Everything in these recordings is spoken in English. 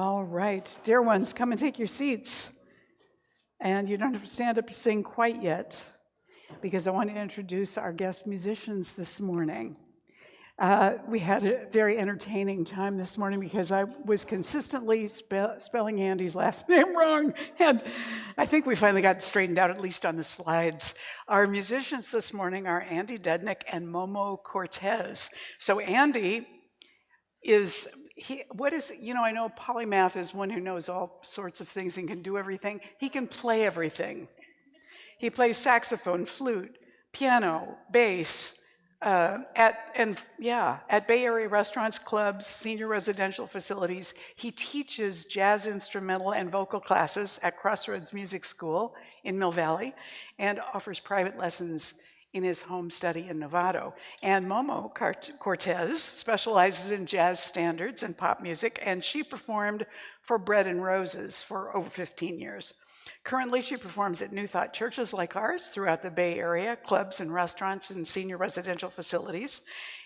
All right, dear ones, come and take your seats. And you don't have to stand up to sing quite yet, because I want to introduce our guest musicians this morning. We had a very entertaining time this morning because I was consistently spelling Andy's last name wrong, and I think we finally got it straightened out, at least on the slides. Our musicians this morning are Andy Dudnick and Momo Cortez. So Andy I know polymath is one who knows all sorts of things and can do everything. He can play everything. He plays saxophone, flute, piano, bass, at Bay Area restaurants, clubs, senior residential facilities. He teaches jazz instrumental and vocal classes at Crossroads Music School in Mill Valley and offers private lessons in his home study in Novato. And Momo Cortez specializes in jazz standards and pop music, and she performed for Bread and Roses for over 15 years. Currently, she performs at New Thought churches like ours throughout the Bay Area, clubs and restaurants and senior residential facilities.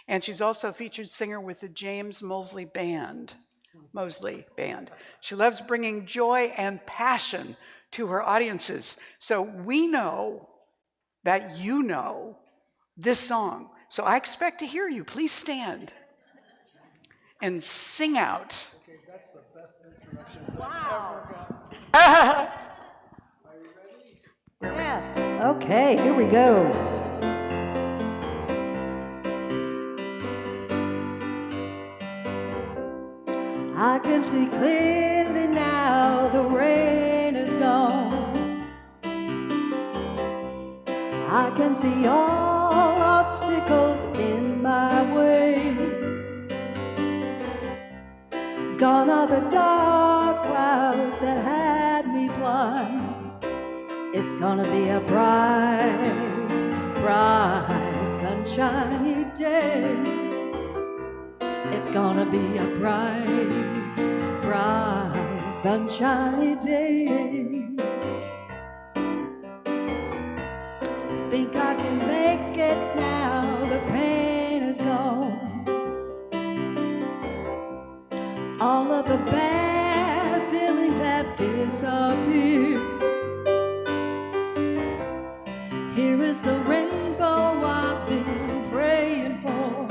And she's also a featured singer with the James Mosley Band. She loves bringing joy and passion to her audiences. So we know that you know this song. So I expect to hear you. Please stand and sing out. Okay, that's the best introduction I've ever got. Are you ready? Yes. Okay, here we go. I can see clearly now the rain is gone. I can see all obstacles in my way. Gone are the dark clouds that had me blind. It's gonna be a bright, bright, sunshiny day. It's gonna be a bright, bright, sunshiny day. Think I can make it now, the pain is gone. All of the bad feelings have disappeared. Here is the rainbow I've been praying for.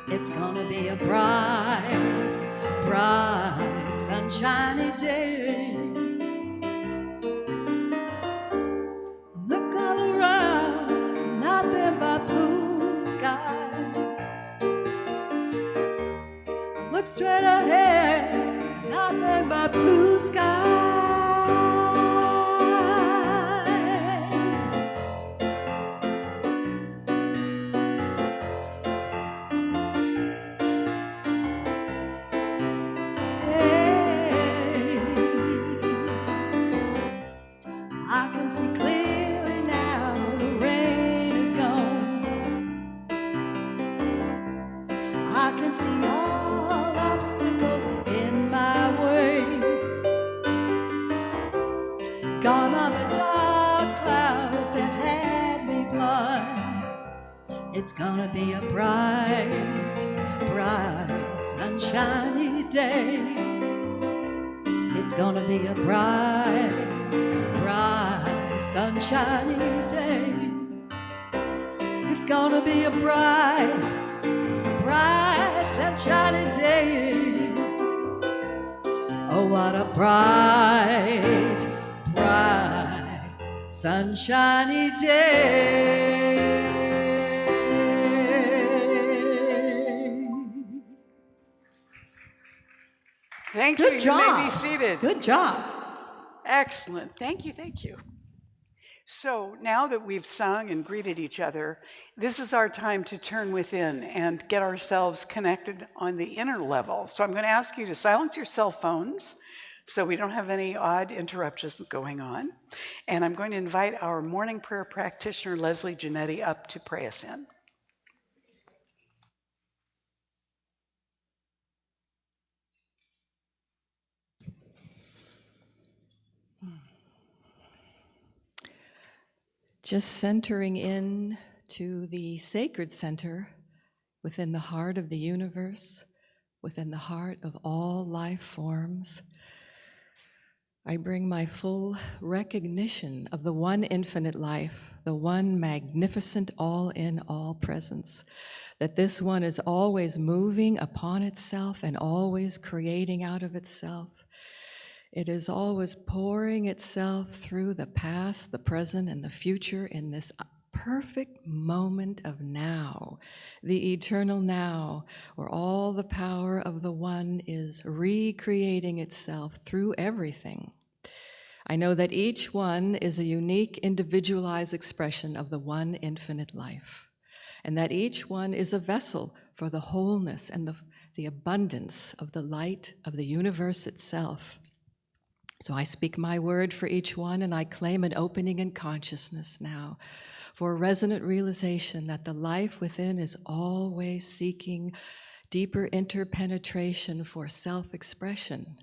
It's gonna be a bright, bright, sunshiny day. Look all around, nothing but blue skies. Look straight ahead, nothing but blue skies. Hey, I can see clearly now the rain is gone. I can see all obstacles in my way. Gone are the dark clouds that had me blind. It's gonna be a bright, bright, sunshiny day. It's gonna be a bright, bright, sunshiny day. It's gonna be a bright, bright, sunshiny day. Oh, what a bright, bright, sunshiny day. Thank you. Good job. You may be seated. Good job. Excellent. Thank you. So now that we've sung and greeted each other, this is our time to turn within and get ourselves connected on the inner level. So I'm going to ask you to silence your cell phones so we don't have any odd interruptions going on. And I'm going to invite our morning prayer practitioner, Leslie Giannetti, up to pray us in. Just centering in to the sacred center within the heart of the universe, within the heart of all life forms. I bring my full recognition of the one infinite life, the one magnificent all-in-all presence, that this one is always moving upon itself and always creating out of itself. It is always pouring itself through the past, the present, and the future in this perfect moment of now, the eternal now, where all the power of the one is recreating itself through everything. I know that each one is a unique, individualized expression of the one infinite life, and that each one is a vessel for the wholeness and the abundance of the light of the universe itself. So I speak my word for each one, and I claim an opening in consciousness now for a resonant realization that the life within is always seeking deeper interpenetration for self-expression,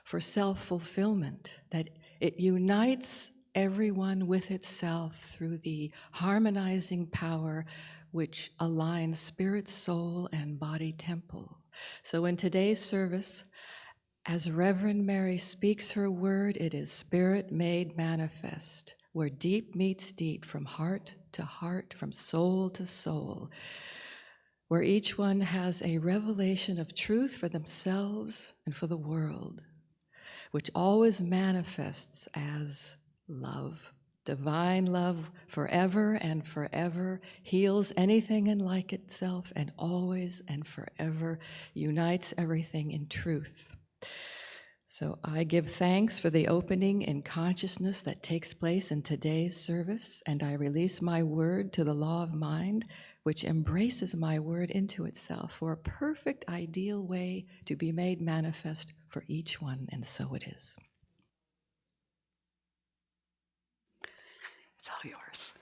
for self-fulfillment, that it unites everyone with itself through the harmonizing power which aligns spirit, soul, and body temple. So in today's service, as Reverend Mary speaks her word, it is spirit made manifest, where deep meets deep, from heart to heart, from soul to soul, where each one has a revelation of truth for themselves and for the world, which always manifests as love. Divine love forever and forever heals anything unlike itself, and always and forever unites everything in truth. So I give thanks for the opening in consciousness that takes place in today's service, and I release my word to the law of mind, which embraces my word into itself for a perfect, ideal way to be made manifest for each one, and so it is. It's all yours.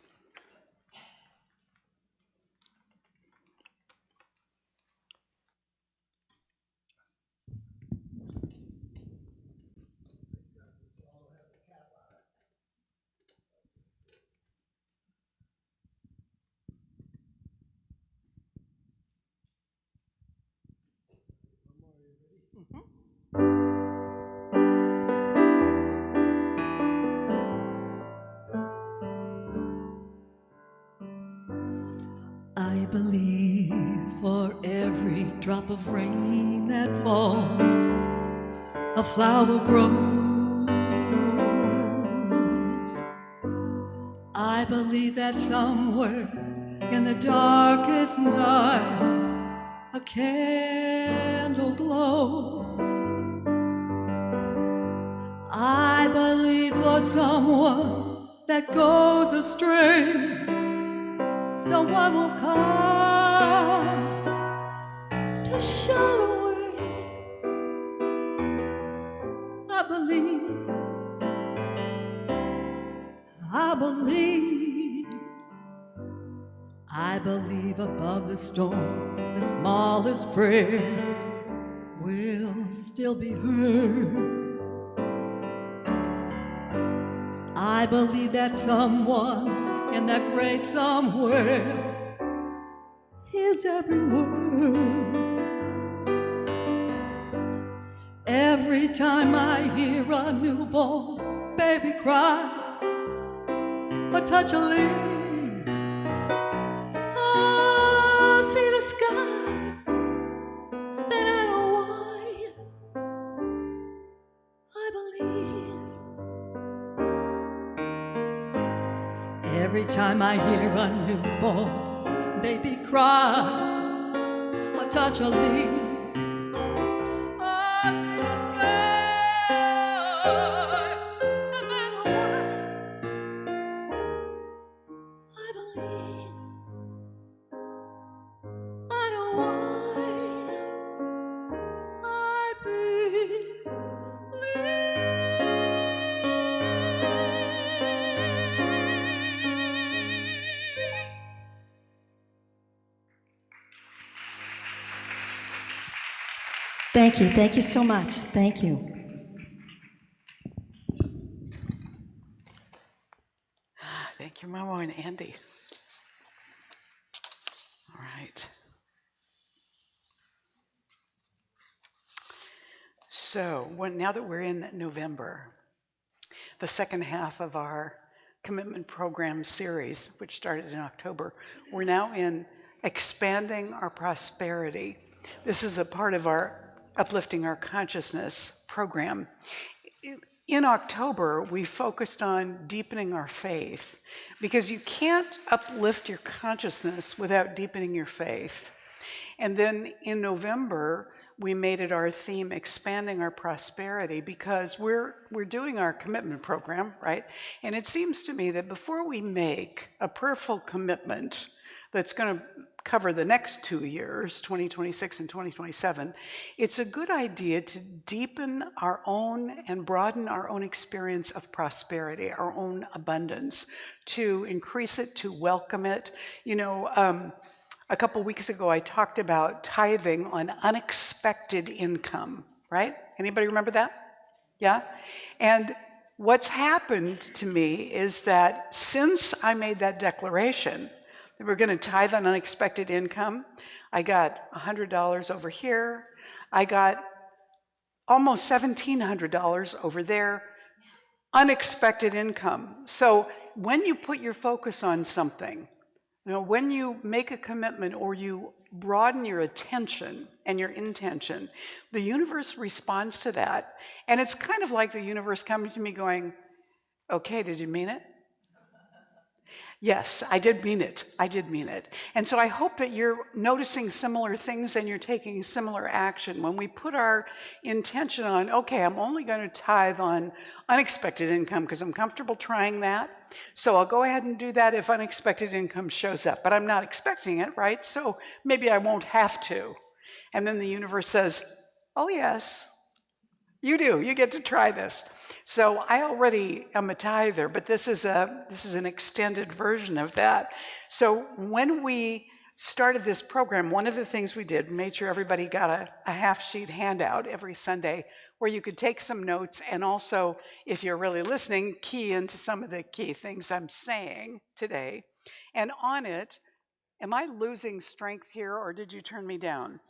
I believe for every drop of rain that falls, a flower grows. I believe that somewhere in the darkest night, a candle glows. I believe for someone that goes astray, someone will come to show the way. I believe, I believe, I believe above the storm, the smallest prayer will still be heard. I believe that someone in that great somewhere hears every word. Every time I hear a newborn baby cry or touch a leaf, I see the sky that I know why. I believe. Every time I hear a newborn baby cry or touch a leaf, I see the sky and I know why. I believe, I know why. I believe. Thank you so much. Thank you. Thank you, Momo and Andy. All right. So now that we're in November, the second half of our commitment program series, which started in October, we're now in expanding our prosperity. This is a part of our Uplifting Our Consciousness program. In October, we focused on deepening our faith, because you can't uplift your consciousness without deepening your faith. And then in November, we made it our theme, expanding our prosperity, because we're doing our commitment program, right? And it seems to me that before we make a prayerful commitment that's going to cover the next 2 years, 2026 and 2027, it's a good idea to deepen our own and broaden our own experience of prosperity, our own abundance, to increase it, to welcome it. You know, a couple weeks ago, I talked about tithing on unexpected income, right? Anybody remember that? Yeah? And what's happened to me is that since I made that declaration, that we're going to tithe on unexpected income, I got $100 over here. I got almost $1,700 over there. Unexpected income. So when you put your focus on something, you know, when you make a commitment or you broaden your attention and your intention, the universe responds to that. And it's kind of like the universe coming to me going, okay, did you mean it? Yes, I did mean it. I did mean it. And so I hope that you're noticing similar things and you're taking similar action. When we put our intention on, okay, I'm only going to tithe on unexpected income because I'm comfortable trying that. So I'll go ahead and do that if unexpected income shows up. But I'm not expecting it, right? So maybe I won't have to. And then the universe says, oh, yes, you do. You get to try this. So I already am a tither, but this is an extended version of that. So when we started this program, one of the things we did, made sure everybody got a half-sheet handout every Sunday where you could take some notes and also, if you're really listening, key into some of the key things I'm saying today. And on it, am I losing strength here, or did you turn me down?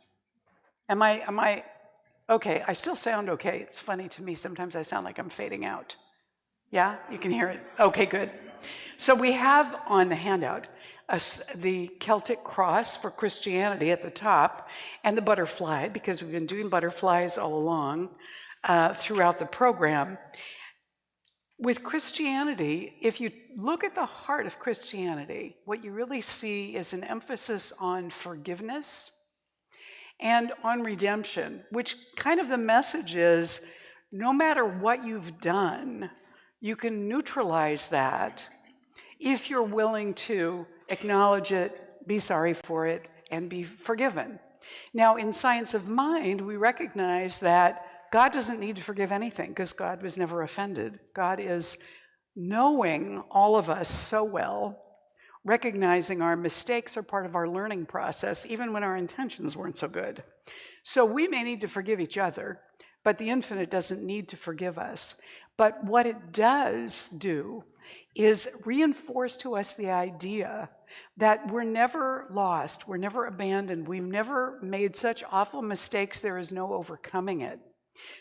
Am I okay, I still sound okay. It's funny to me, sometimes I sound like I'm fading out. Yeah, you can hear it? Okay, good. So we have on the handout the Celtic cross for Christianity at the top, and the butterfly, because we've been doing butterflies all along throughout the program. With Christianity, if you look at the heart of Christianity, what you really see is an emphasis on forgiveness and on redemption, which kind of the message is, no matter what you've done, you can neutralize that if you're willing to acknowledge it, be sorry for it, and be forgiven. Now, in Science of Mind, we recognize that God doesn't need to forgive anything because God was never offended. God is knowing all of us so well, recognizing our mistakes are part of our learning process, even when our intentions weren't so good. So we may need to forgive each other, but the infinite doesn't need to forgive us. But what it does do is reinforce to us the idea that we're never lost, we're never abandoned, we've never made such awful mistakes, there is no overcoming it.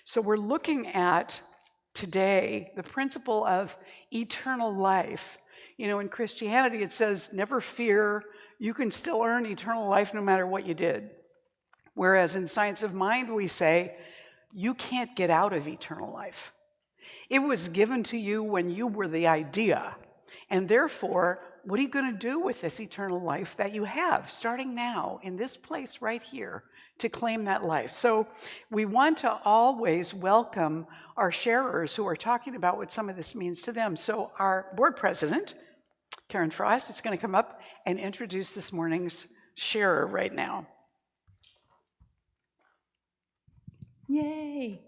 So we're looking at today the principle of eternal life. You know, in Christianity, it says, never fear, you can still earn eternal life no matter what you did. Whereas in Science of Mind, we say, you can't get out of eternal life. It was given to you when you were the idea. And therefore, what are you going to do with this eternal life that you have, starting now, in this place right here, to claim that life? So we want to always welcome our sharers who are talking about what some of this means to them. So our board president, Karen Frost, is going to come up and introduce this morning's sharer right now. Yay.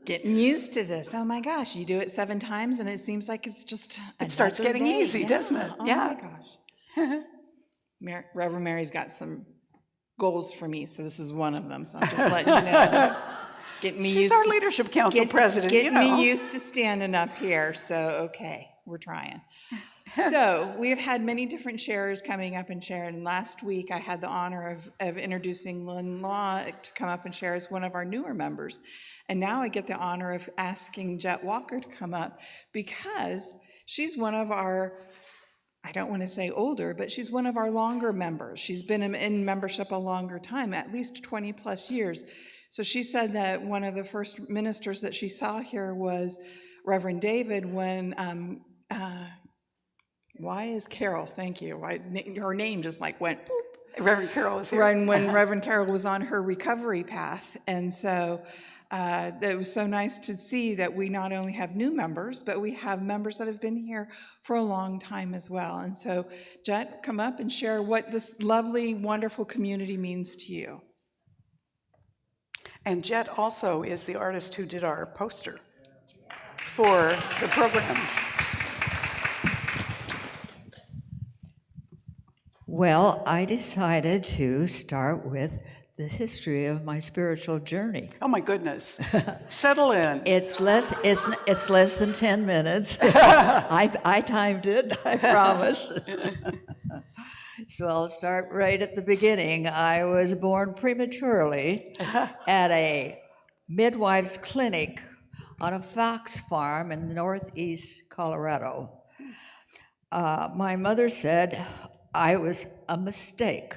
Getting used to this. Oh my gosh, you do it 7 times and it seems like it's just It starts getting day. easy, doesn't it? Oh Yeah. my gosh. Reverend Mary's got some goals for me, so this is one of them. So I'm just letting you know. Getting me She's used our to, leadership council president. Getting you know. me used to standing up here. So okay, we're trying. So we've had many different sharers coming up and share. And last week I had the honor of introducing Lynn Law to come up and share as one of our newer members. And now I get the honor of asking Jet Walker to come up because she's one of our, I don't want to say older, but she's one of our longer members. She's been in membership a longer time, at least 20 plus years. So she said that one of the first ministers that she saw here was Reverend David when, why is Carol? Thank you. Her name just like went boop. Reverend Carol is here. Right, when Reverend Carol was on her recovery path. And so it was so nice to see that we not only have new members, but we have members that have been here for a long time as well. And so, Jet, come up and share what this lovely, wonderful community means to you. And Jet also is the artist who did our poster for the program. Well, I decided to start with the history of my spiritual journey. Oh my goodness. Settle in. It's less than 10 minutes. I timed it, I promise. So I'll start right at the beginning. I was born prematurely at a midwife's clinic on a fox farm in northeast Colorado. My mother said I was a mistake.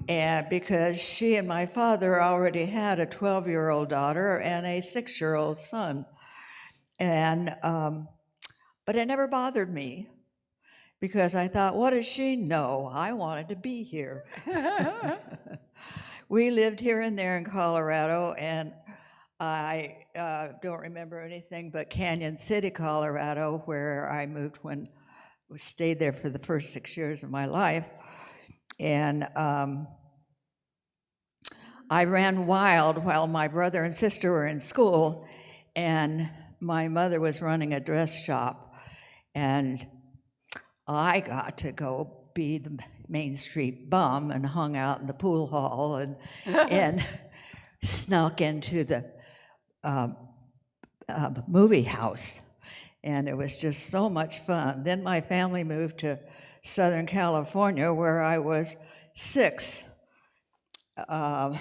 And because she and my father already had a 12-year-old daughter and a 6-year-old son. And, but it never bothered me because I thought, what does she know? I wanted to be here. We lived here and there in Colorado, and I don't remember anything but Canyon City, Colorado, where I moved when I stayed there for the first 6 years of my life. And I ran wild while my brother and sister were in school, and my mother was running a dress shop, and I got to go be the Main Street bum and hung out in the pool hall and snuck into the movie house, and it was just so much fun. Then my family moved to Southern California, where I was 6, and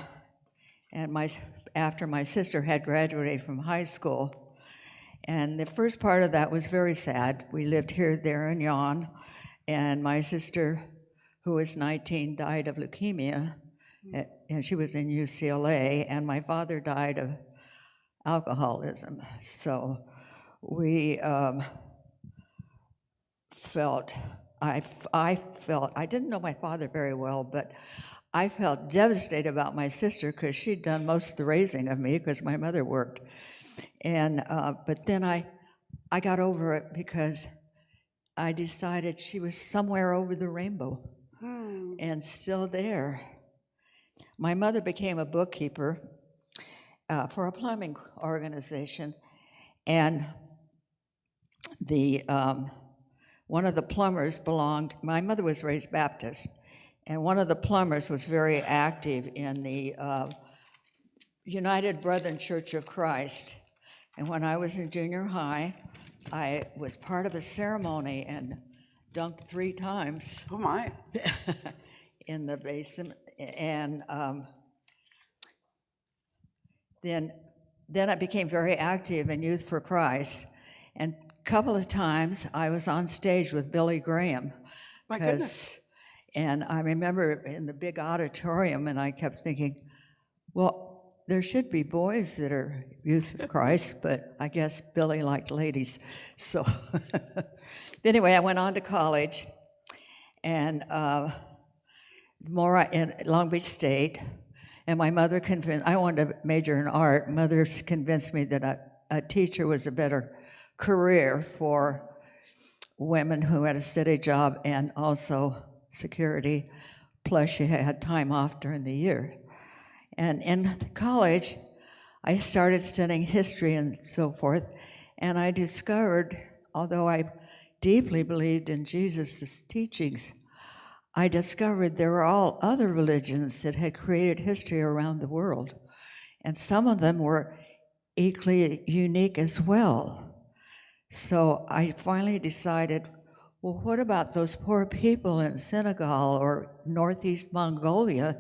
after my sister had graduated from high school. And the first part of that was very sad. We lived here, there, and yon, and my sister, who was 19, died of leukemia, and she was in UCLA, and my father died of alcoholism. So we felt, I didn't know my father very well, but I felt devastated about my sister because she'd done most of the raising of me because my mother worked. And but then I got over it because I decided she was somewhere over the rainbow and still there. My mother became a bookkeeper for a plumbing organization, and the one of the plumbers belonged, my mother was raised Baptist, and one of the plumbers was very active in the United Brethren Church of Christ. And when I was in junior high, I was part of a ceremony and dunked 3 times Oh my. in the basin. And then I became very active in Youth for Christ. And a couple of times I was on stage with Billy Graham. My goodness. And I remember in the big auditorium, and I kept thinking, well, there should be boys that are Youth of Christ, but I guess Billy liked ladies. So anyway, I went on to college, and in Long Beach State, and my mother convinced, I wanted to major in art. Mother convinced me that a teacher was a better career for women who had a steady job and also security, plus she had time off during the year. And in college, I started studying history and so forth, and I discovered, although I deeply believed in Jesus' teachings, I discovered there were all other religions that had created history around the world, and some of them were equally unique as well. So I finally decided, well, what about those poor people in Senegal or Northeast Mongolia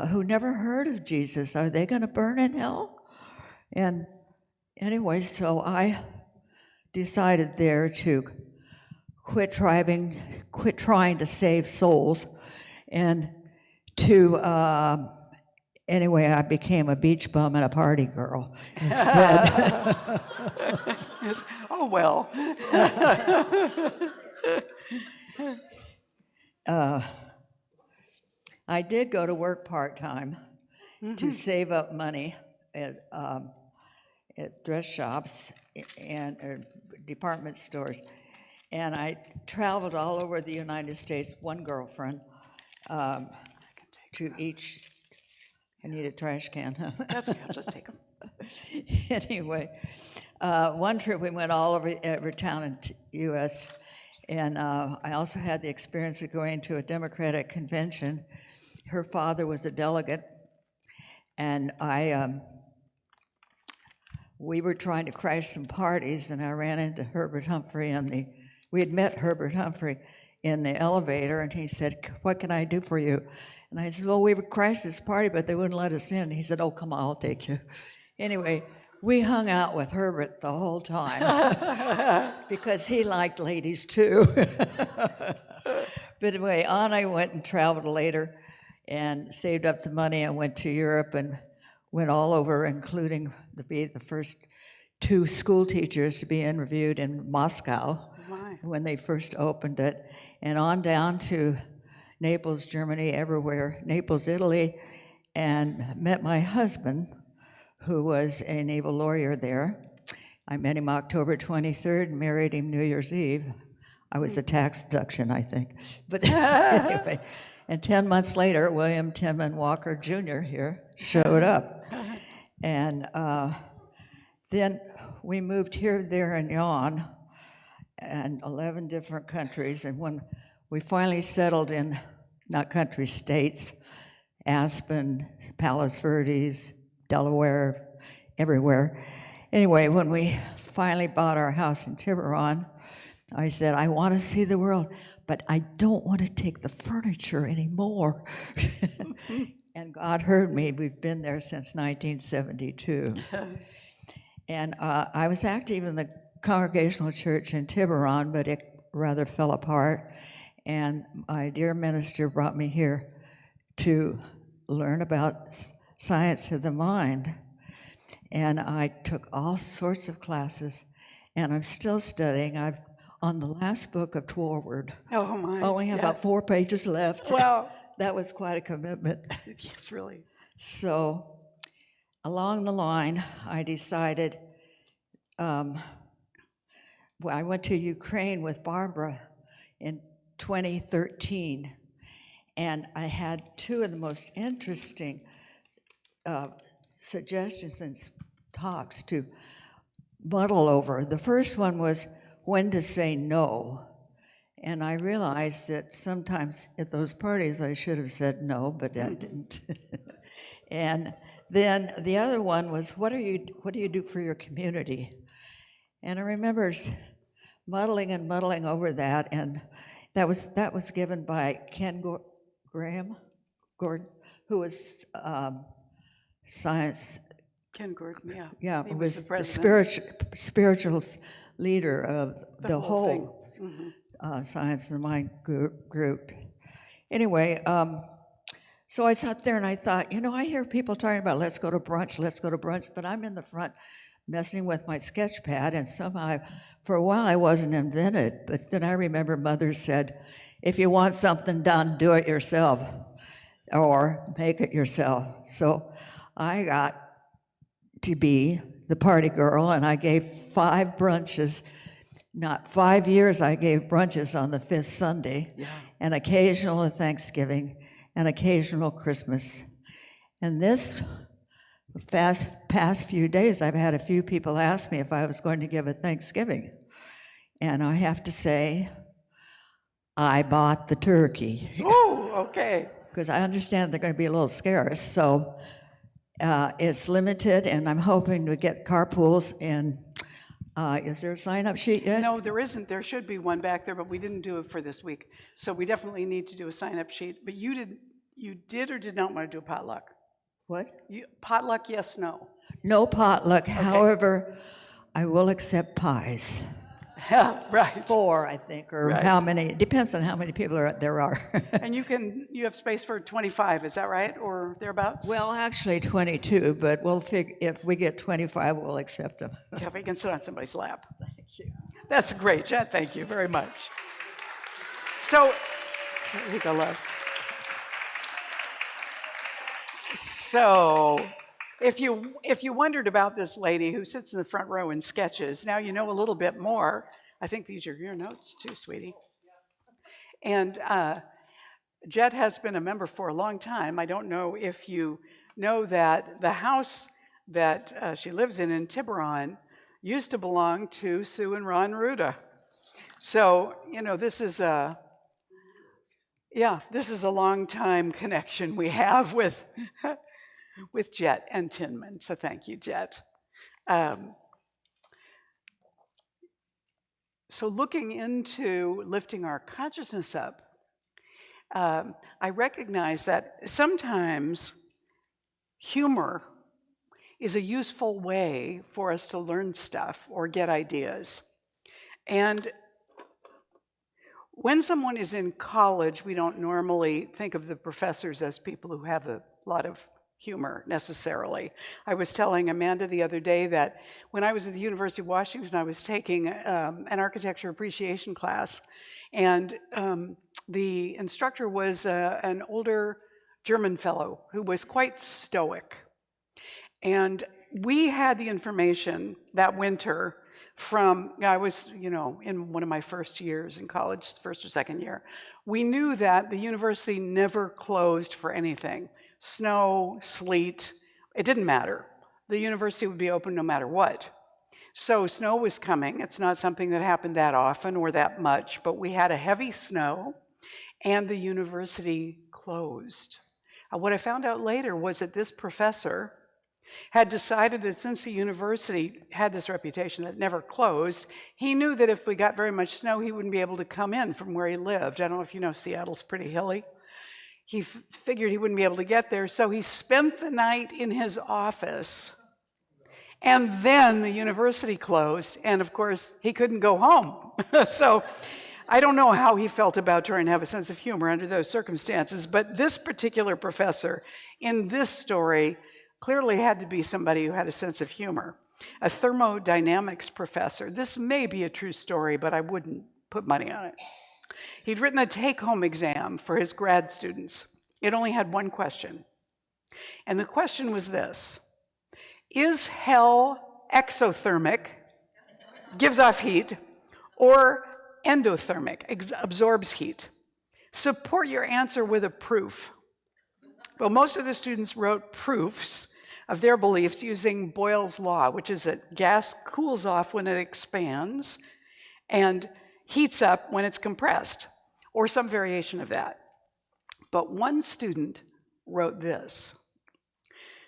who never heard of Jesus? Are they going to burn in hell? And anyway, so I decided there to quit trying to save souls, and to anyway, I became a beach bum and a party girl instead. Yes. Oh, well. I did go to work part-time to save up money at dress shops and department stores. And I traveled all over the United States, one girlfriend, to each. I need a trash can, huh? That's okay, I'll just take them. Anyway, one trip we went all over every town in U.S., and I also had the experience of going to a Democratic convention. Her father was a delegate, and we were trying to crash some parties, and I ran into Herbert Humphrey we had met Herbert Humphrey in the elevator, and he said, "What can I do for you?" And I said, "Well, we would crash this party, but they wouldn't let us in." And he said, "Oh, come on, I'll take you." Anyway, we hung out with Herbert the whole time because he liked ladies too. But anyway, on I went and traveled later and saved up the money and went to Europe and went all over, including to be the first 2 school teachers to be interviewed in Moscow when they first opened it, and on down to Naples, Germany, everywhere, Naples, Italy, and met my husband, who was a naval lawyer there. I met him October 23rd and married him New Year's Eve. I was a tax deduction, I think. But anyway, and 10 months later, William Tinman Walker Jr. here showed up. And then we moved here, there, and yon, and 11 different countries. And when we finally settled in, not countries, states, Aspen, Palos Verdes, Delaware, everywhere. Anyway, when we finally bought our house in Tiburon, I said, I want to see the world, but I don't want to take the furniture anymore. And God heard me. We've been there since 1972. And I was active in the Congregational Church in Tiburon, but it rather fell apart. And my dear minister brought me here to learn about science of the mind. And I took all sorts of classes, and I'm still studying. I'm on the last book of Twarward. Oh, my. I only have about 4 pages left. Well, That was quite a commitment. yes, really. So along the line, I decided, well, I went to Ukraine with Barbara in 2013, and I had 2 of the most interesting suggestions and talks to muddle over. The first one was when to say no. And I realized that sometimes at those parties I should have said no, but I didn't. And then the other one was, what do you do for your community? And I remember muddling over that, and that was given by Ken Graham Gordon, who was science. Ken Gordon, yeah. Yeah, He was the the president. spiritual leader of the whole thing. Mhm. Science of the Mind group. Anyway, so I sat there and I thought, I hear people talking about let's go to brunch, but I'm in the front messing with my sketch pad, and somehow, for a while I wasn't invented, but then I remember Mother said, if you want something done, do it yourself, or make it yourself. So I got to be the party girl, and I gave 5 brunches. Not 5 years I gave brunches on the 5th Sunday, and occasional Thanksgiving, and occasional Christmas. And this past few days, I've had a few people ask me if I was going to give a Thanksgiving. And I have to say, I bought the turkey. Oh, okay. Because I understand they're going to be a little scarce. So it's limited, and I'm hoping to get carpools in Is there a sign-up sheet yet? No, there isn't. There should be one back there, but we didn't do it for this week. So we definitely need to do a sign-up sheet. But you did or did not want to do a potluck? What? Potluck, yes, no? No potluck. However, I will accept pies. Right. 4, I think, or Right. how many. It depends on how many people there are. And you have space for 25, is that right? Or thereabouts? Well, actually 22, but we'll figure, if we get 25, we'll accept them. Yeah, we can sit on somebody's lap. Thank you. That's great, Jet. Thank you very much. So, here you go, love. So, if you wondered about this lady who sits in the front row and sketches, now you know a little bit more. I think these are your notes too, sweetie. And Jet has been a member for a long time. I don't know if you know that the house that she lives in Tiburon used to belong to Sue and Ron Ruda. So, this is a long time connection we have with Jet and Tinman. So thank you, Jet. So looking into lifting our consciousness up, I recognize that sometimes humor is a useful way for us to learn stuff or get ideas. And when someone is in college, we don't normally think of the professors as people who have a lot of humor necessarily. I was telling Amanda the other day that when I was at the University of Washington, I was taking an architecture appreciation class, and the instructor was an older German fellow who was quite stoic. And we had the information that winter from, I was, in one of my first years in college, first or second year. We knew that the university never closed for anything. Snow, sleet, it didn't matter. The university would be open no matter what. So snow was coming. It's not something that happened that often or that much, but we had a heavy snow and the university closed. What I found out later was that this professor had decided that since the university had this reputation that it never closed, he knew that if we got very much snow, he wouldn't be able to come in from where he lived. I don't know if you know, Seattle's pretty hilly. He figured he wouldn't be able to get there, so he spent the night in his office. And then the university closed, and of course, he couldn't go home. So I don't know how he felt about trying to have a sense of humor under those circumstances, but this particular professor in this story clearly had to be somebody who had a sense of humor. A thermodynamics professor. This may be a true story, but I wouldn't put money on it. He'd written a take-home exam for his grad students. It only had one question. And the question was this: is hell exothermic, gives off heat, or endothermic, absorbs heat? Support your answer with a proof. Well, most of the students wrote proofs of their beliefs using Boyle's law, which is that gas cools off when it expands and heats up when it's compressed, or some variation of that. But one student wrote this: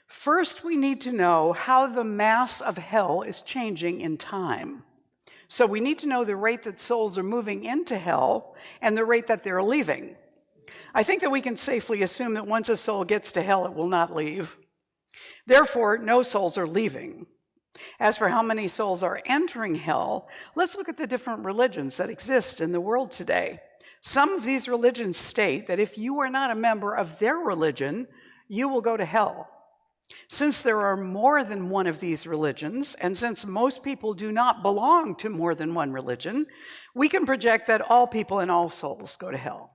first, we need to know how the mass of hell is changing in time. So we need to know the rate that souls are moving into hell and the rate that they're leaving. I think that we can safely assume that once a soul gets to hell, it will not leave. Therefore, no souls are leaving. As for how many souls are entering hell, let's look at the different religions that exist in the world today. Some of these religions state that if you are not a member of their religion, you will go to hell. Since there are more than one of these religions, and since most people do not belong to more than one religion, we can project that all people and all souls go to hell.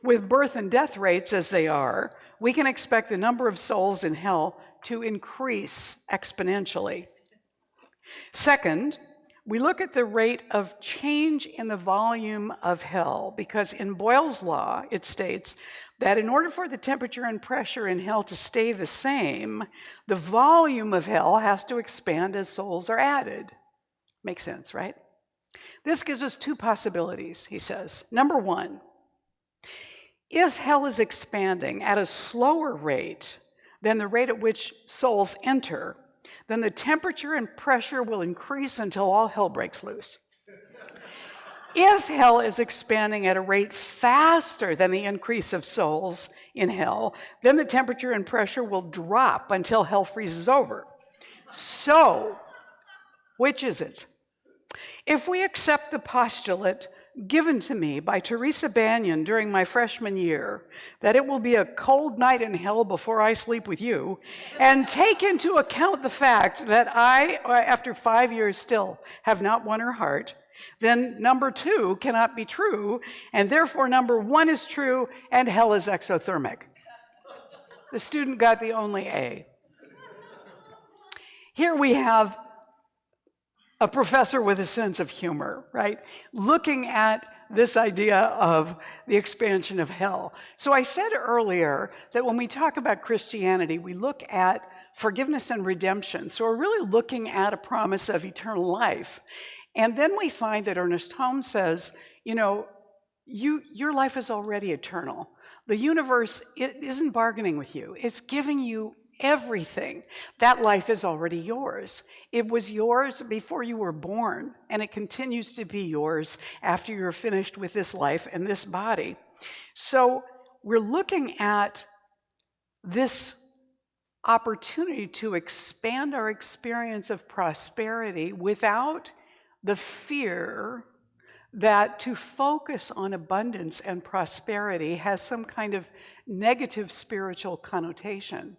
With birth and death rates as they are, we can expect the number of souls in hell to increase exponentially. Second, we look at the rate of change in the volume of hell, because in Boyle's law, it states that in order for the temperature and pressure in hell to stay the same, the volume of hell has to expand as souls are added. Makes sense, right? This gives us two possibilities, he says. Number one, if hell is expanding at a slower rate than the rate at which souls enter, then the temperature and pressure will increase until all hell breaks loose. If hell is expanding at a rate faster than the increase of souls in hell, then the temperature and pressure will drop until hell freezes over. So, which is it? If we accept the postulate given to me by Teresa Banyan during my freshman year, that it will be a cold night in hell before I sleep with you, and take into account the fact that I, after 5 years still, have not won her heart, then number 2 cannot be true, and therefore number 1 is true, and hell is exothermic. The student got the only A. Here we have a professor with a sense of humor, right? Looking at this idea of the expansion of hell. So I said earlier that when we talk about Christianity, we look at forgiveness and redemption. So we're really looking at a promise of eternal life. And then we find that Ernest Holmes says, you know, your life is already eternal. The universe isn't bargaining with you. It's giving you everything. That life is already yours. It was yours before you were born, and it continues to be yours after you're finished with this life and this body. So we're looking at this opportunity to expand our experience of prosperity without the fear that to focus on abundance and prosperity has some kind of negative spiritual connotation.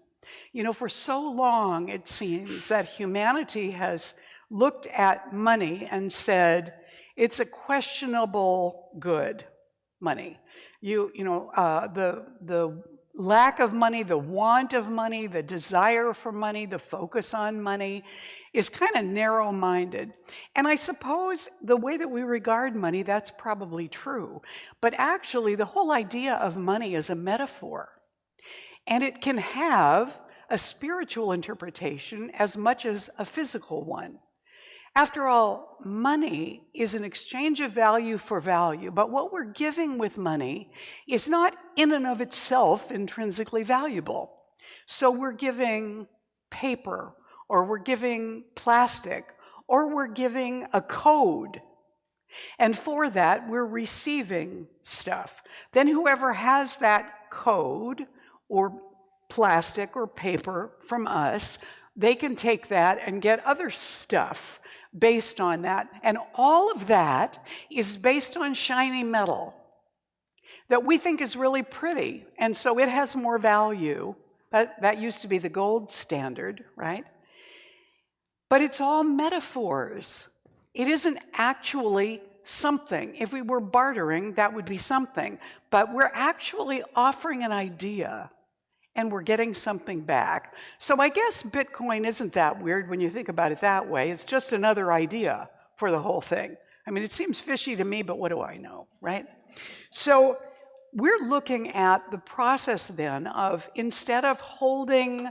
You know, for so long, it seems that humanity has looked at money and said, it's a questionable good, money. The lack of money, the want of money, the desire for money, the focus on money is kind of narrow-minded. And I suppose the way that we regard money, that's probably true. But actually, the whole idea of money is a metaphor. And it can have a spiritual interpretation as much as a physical one. After all, money is an exchange of value for value, but what we're giving with money is not in and of itself intrinsically valuable. So we're giving paper, or we're giving plastic, or we're giving a code. And for that, we're receiving stuff. Then whoever has that code, or plastic or paper from us, they can take that and get other stuff based on that. And all of that is based on shiny metal that we think is really pretty. And so it has more value. That used to be the gold standard, right? But it's all metaphors. It isn't actually something. If we were bartering, that would be something. But we're actually offering an idea, and we're getting something back. So I guess Bitcoin isn't that weird when you think about it that way. It's just another idea for the whole thing. I mean, it seems fishy to me, but what do I know, right? So we're looking at the process then of, instead of holding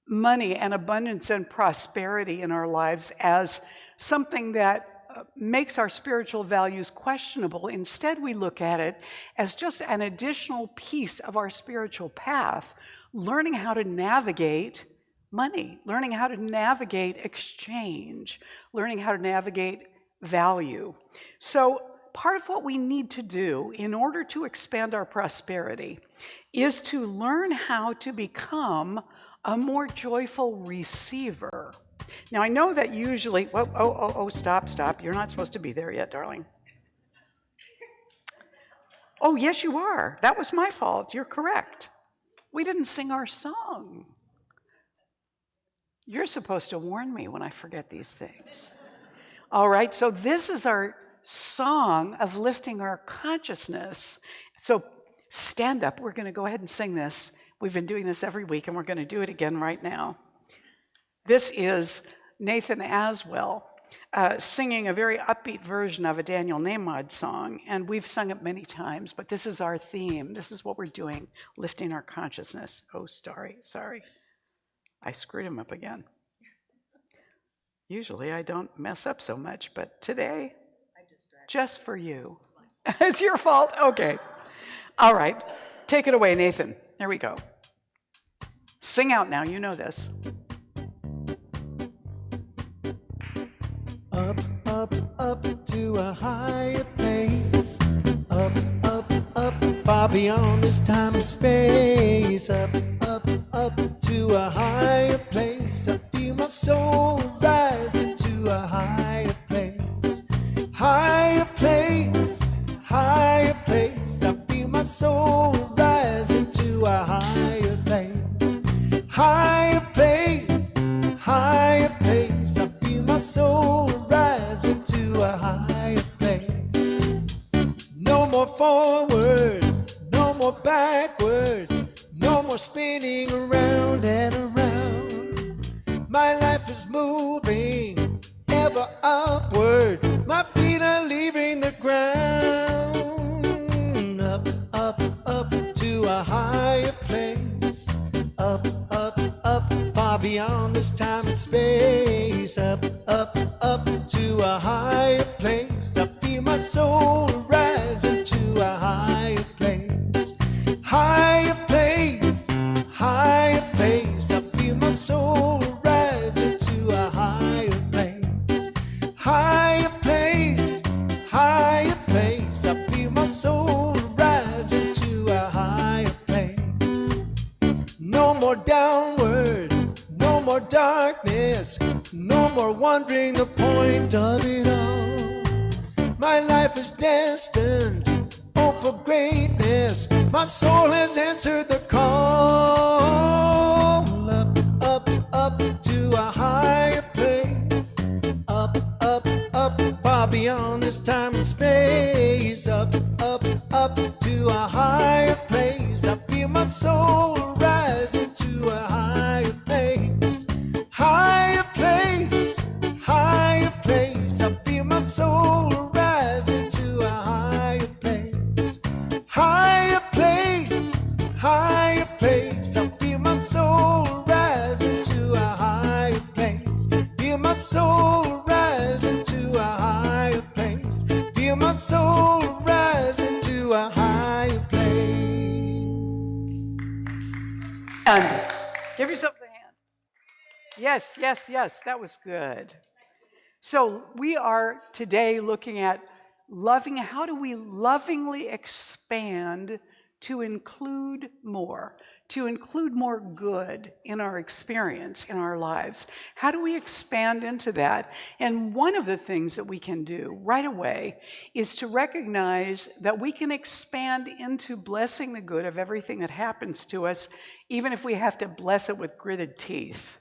money and abundance and prosperity in our lives as something that makes our spiritual values questionable, instead we look at it as just an additional piece of our spiritual path, learning how to navigate money, learning how to navigate exchange, learning how to navigate value. So part of what we need to do in order to expand our prosperity is to learn how to become a more joyful receiver. Now, I know that usually, stop. You're not supposed to be there yet, darling. Oh, yes, you are. That was my fault. You're correct. We didn't sing our song. You're supposed to warn me when I forget these things. All right, so this is our song of lifting our consciousness. So stand up. We're going to go ahead and sing this. We've been doing this every week, and we're going to do it again right now. This is Nathan Aswell singing a very upbeat version of a Daniel Nahmod song, and we've sung it many times, but this is our theme. This is what we're doing, lifting our consciousness. Oh, sorry. I screwed him up again. Usually I don't mess up so much, but today, just for you. It's your fault? Okay. All right. Take it away, Nathan. There we go. Sing out now. You know this. a higher place. Up, up, up, far beyond this time and space. Up, up, up to a higher place. I feel my soul rising to a higher place. Higher place, higher place. I feel my soul rising to a higher place. Higher place, higher place. I feel my soul rising to a higher place. No more forward, no more backward, no more spinning around and around. My life is moving ever upward. My feet are leaving the ground. Up, up, up to a higher place. Up, up, up, far beyond this time and space. Up, up, up to a higher place. I feel my soul rising to a higher place. Higher place, higher place. I feel my soul rising to a higher place. Higher place, higher place. I feel my soul rising to a higher place. No more downward, no more darkness, no more wondering the point of it all. My life is destined, oh, for greatness. My soul has answered the call. Up, up, up to a higher place. Up, up, up, far beyond this time and space. Up, up, up to a higher place. I feel my soul rising to a higher place. Higher place, higher place. I feel my soul rising to a higher place. Higher place, higher place. I feel my soul rising to a higher place. Feel my soul rising to a higher place. Feel my soul rising to a higher place. And give yourselves a hand. Yes, yes, yes, that was good. So we are today looking at loving. How do we lovingly expand to include more good in our experience, in our lives? How do we expand into that? And one of the things that we can do right away is to recognize that we can expand into blessing the good of everything that happens to us, even if we have to bless it with gritted teeth.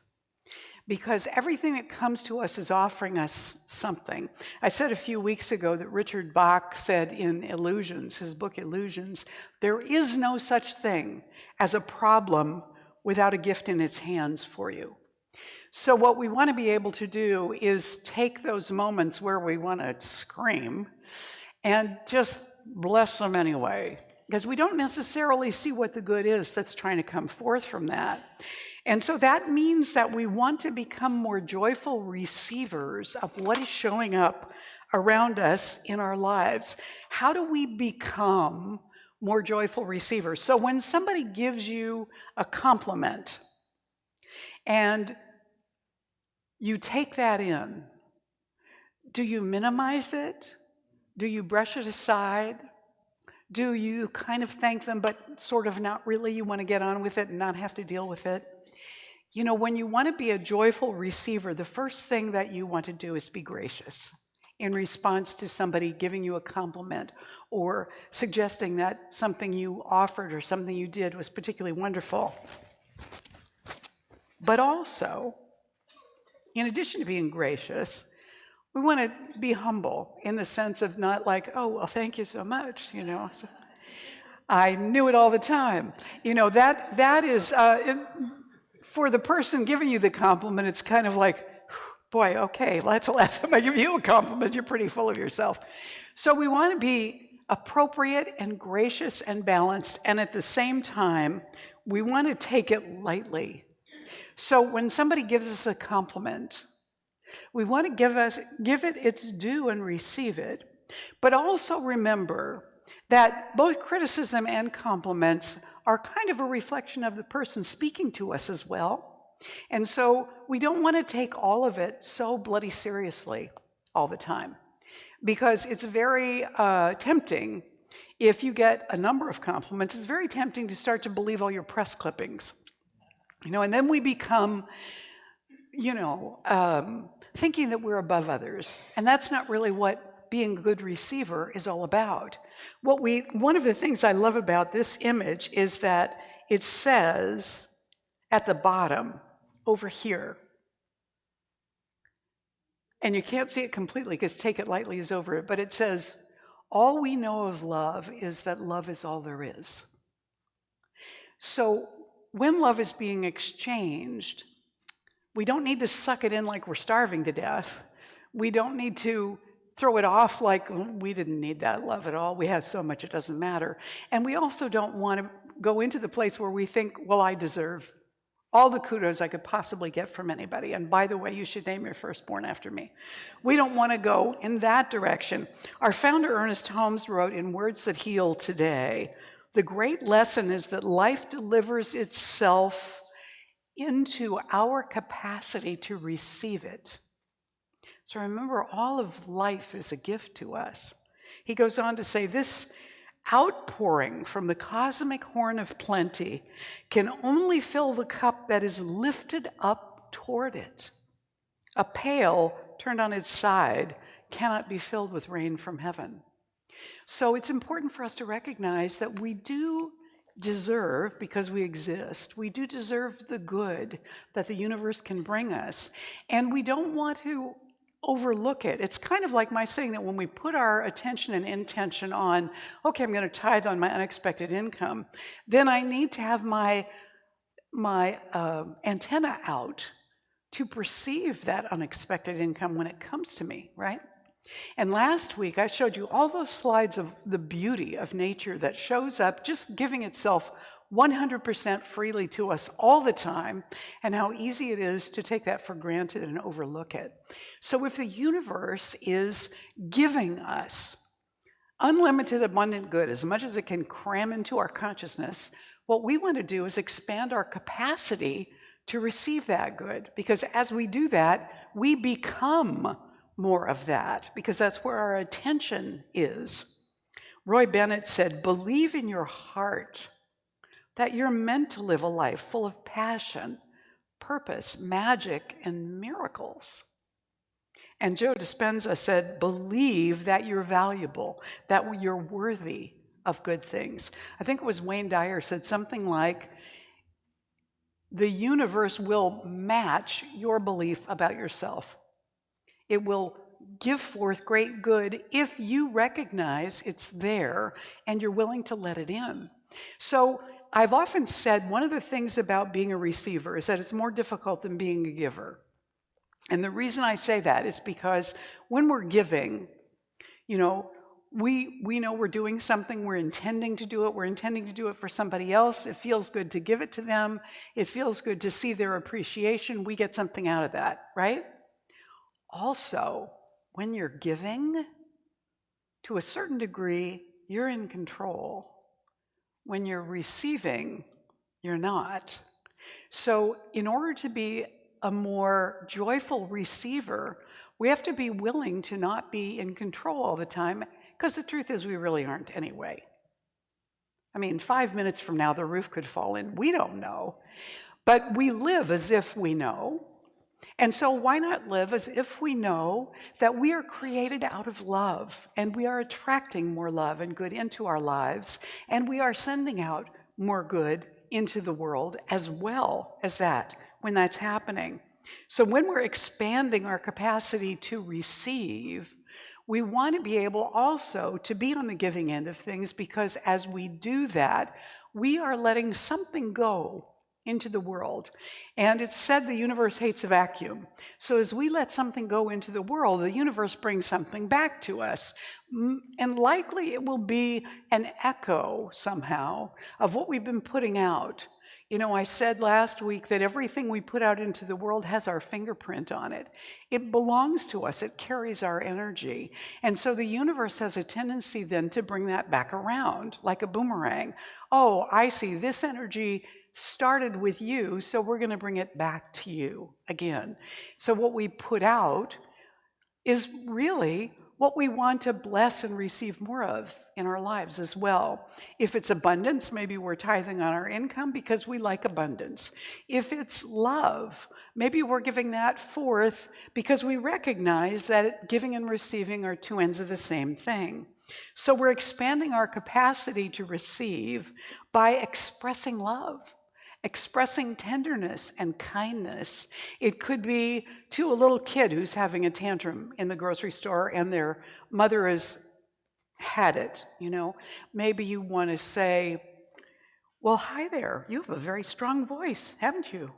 Because everything that comes to us is offering us something. I said a few weeks ago that Richard Bach said in Illusions, his book Illusions, there is no such thing as a problem without a gift in its hands for you. So what we want to be able to do is take those moments where we want to scream and just bless them anyway. Because we don't necessarily see what the good is that's trying to come forth from that. And so that means that we want to become more joyful receivers of what is showing up around us in our lives. How do we become more joyful receivers? So when somebody gives you a compliment and you take that in, do you minimize it? Do you brush it aside? Do you kind of thank them, but sort of not really? You want to get on with it and not have to deal with it? You know, when you want to be a joyful receiver, the first thing that you want to do is be gracious in response to somebody giving you a compliment or suggesting that something you offered or something you did was particularly wonderful. But also, in addition to being gracious, we want to be humble in the sense of not like, oh, well, thank you so much, you know. So, I knew it all the time. You know, that is... for the person giving you the compliment, it's kind of like, boy, okay, that's the last time I give you a compliment. You're pretty full of yourself. So we want to be appropriate and gracious and balanced, and at the same time, we want to take it lightly. So when somebody gives us a compliment, we want to give it its due and receive it, but also remember that both criticism and compliments are kind of a reflection of the person speaking to us as well. And so we don't want to take all of it so bloody seriously all the time. because it's very tempting. If you get a number of compliments, it's very tempting to start to believe all your press clippings. And then we become, thinking that we're above others. And that's not really what being a good receiver is all about. One of the things I love about this image is that it says at the bottom over here, and you can't see it completely because Take It Lightly is over it, but it says, all we know of love is that love is all there is. So when love is being exchanged, we don't need to suck it in like we're starving to death. We don't need to throw it off like we didn't need that love at all. We have so much it doesn't matter. And we also don't want to go into the place where we think, well, I deserve all the kudos I could possibly get from anybody. And by the way, you should name your firstborn after me. We don't want to go in that direction. Our founder, Ernest Holmes, wrote in Words That Heal today, the great lesson is that life delivers itself into our capacity to receive it. So remember, all of life is a gift to us. He goes on to say, this outpouring from the cosmic horn of plenty can only fill the cup that is lifted up toward it. A pail turned on its side cannot be filled with rain from heaven. So it's important for us to recognize that we do deserve, because we exist, we do deserve the good that the universe can bring us. And we don't want to overlook it. It's kind of like my saying that when we put our attention and intention on, okay, I'm going to tithe on my unexpected income, then I need to have my antenna out to perceive that unexpected income when it comes to me, right? And last week, I showed you all those slides of the beauty of nature that shows up just giving itself 100% freely to us all the time, and how easy it is to take that for granted and overlook it. So if the universe is giving us unlimited abundant good, as much as it can cram into our consciousness, what we want to do is expand our capacity to receive that good, because as we do that, we become more of that, because that's where our attention is. Roy Bennett said, believe in your heart that you're meant to live a life full of passion, purpose, magic, and miracles. And Joe Dispenza said, believe that you're valuable, that you're worthy of good things. I think it was Wayne Dyer said something like, the universe will match your belief about yourself. It will give forth great good if you recognize it's there and you're willing to let it in. So I've often said one of the things about being a receiver is that it's more difficult than being a giver. And the reason I say that is because when we're giving, we know we're doing something, we're intending to do it for somebody else. It feels good to give it to them. It feels good to see their appreciation. We get something out of that, right? Also, when you're giving, to a certain degree, you're in control. When you're receiving, you're not. So in order to be a more joyful receiver, we have to be willing to not be in control all the time, because the truth is we really aren't anyway. I mean, 5 minutes from now, the roof could fall in. We don't know. But we live as if we know. And so why not live as if we know that we are created out of love, and we are attracting more love and good into our lives, and we are sending out more good into the world as well as that when that's happening. So when we're expanding our capacity to receive, we want to be able also to be on the giving end of things, because as we do that, we are letting something go into the world. And it's said the universe hates a vacuum. So as we let something go into the world, the universe brings something back to us. And likely it will be an echo somehow of what we've been putting out. I said last week that everything we put out into the world has our fingerprint on it. It belongs to us. It carries our energy. And so the universe has a tendency then to bring that back around like a boomerang. Oh, I see, this energy started with you, so we're going to bring it back to you again. So what we put out is really what we want to bless and receive more of in our lives as well. If it's abundance, maybe we're tithing on our income because we like abundance. If it's love, maybe we're giving that forth because we recognize that giving and receiving are two ends of the same thing. So we're expanding our capacity to receive by expressing love, expressing tenderness and kindness. It could be to a little kid who's having a tantrum in the grocery store and their mother has had it, you know. Maybe you want to say, well, hi there, you have a very strong voice, haven't you?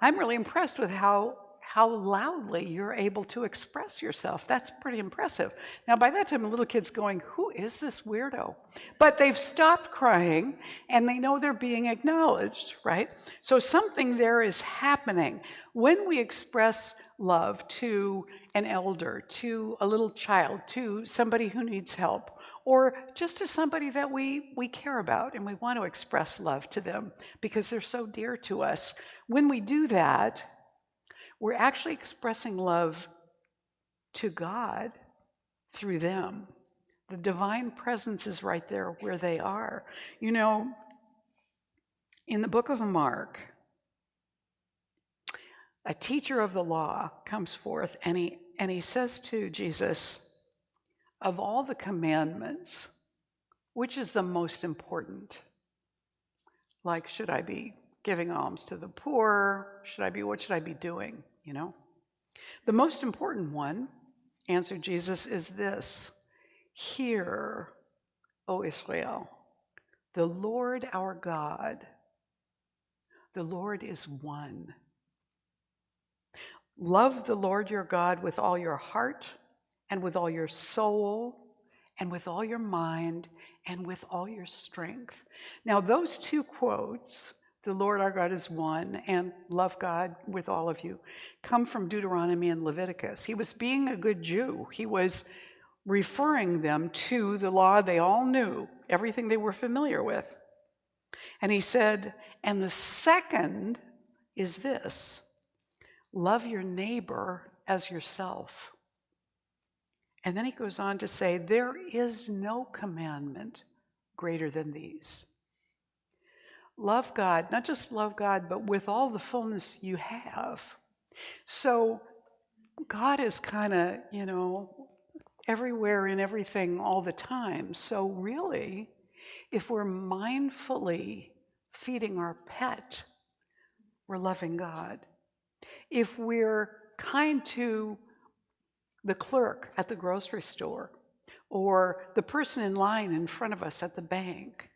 I'm really impressed with how loudly you're able to express yourself. That's pretty impressive. Now, by that time, the little kid's going, who is this weirdo? But they've stopped crying, and they know they're being acknowledged, right? So something there is happening. When we express love to an elder, to a little child, to somebody who needs help, or just to somebody that we care about and we want to express love to them because they're so dear to us, when we do that, we're actually expressing love to God through them. The divine presence is right there where they are. You know, in the book of Mark, a teacher of the law comes forth and he says to Jesus, of all the commandments, which is the most important? Like, should I be giving alms to the poor? What should I be doing? You know? The most important one, answered Jesus, is this: hear, O Israel, the Lord our God, the Lord is one. Love the Lord your God with all your heart and with all your soul and with all your mind and with all your strength. Now, those two quotes, the Lord our God is one and love God with all of you, come from Deuteronomy and Leviticus. He was being a good Jew. He was referring them to the law they all knew, everything they were familiar with. And he said, and the second is this: love your neighbor as yourself. And then he goes on to say, there is no commandment greater than these. Love God, not just love God, but with all the fullness you have. So God is kind of, you know, everywhere in everything all the time. So really, if we're mindfully feeding our pet, we're loving God. If we're kind to the clerk at the grocery store or the person in line in front of us at the bank,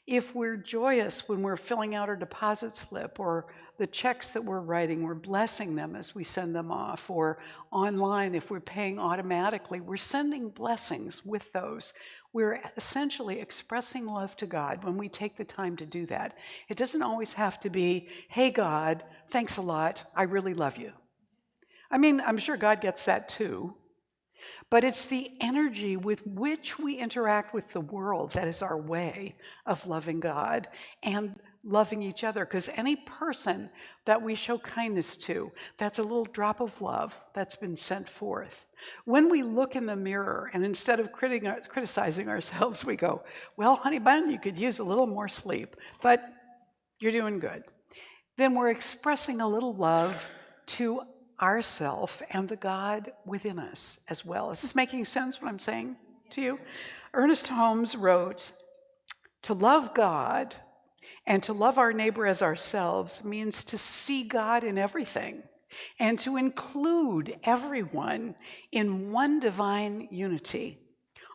if we're joyous when we're filling out our deposit slip or the checks that we're writing, we're blessing them as we send them off, or online, if we're paying automatically, we're sending blessings with those. We're essentially expressing love to God when we take the time to do that. It doesn't always have to be, hey God, thanks a lot, I really love you. I mean, I'm sure God gets that too. But it's the energy with which we interact with the world that is our way of loving God and loving each other. Because any person that we show kindness to, that's a little drop of love that's been sent forth. When we look in the mirror and instead of criticizing ourselves, we go, well, honey bun, you could use a little more sleep, but you're doing good. Then we're expressing a little love to ourself and the God within us as well. Is this making sense what I'm saying to you? Ernest Holmes wrote, to love God and to love our neighbor as ourselves means to see God in everything and to include everyone in one divine unity.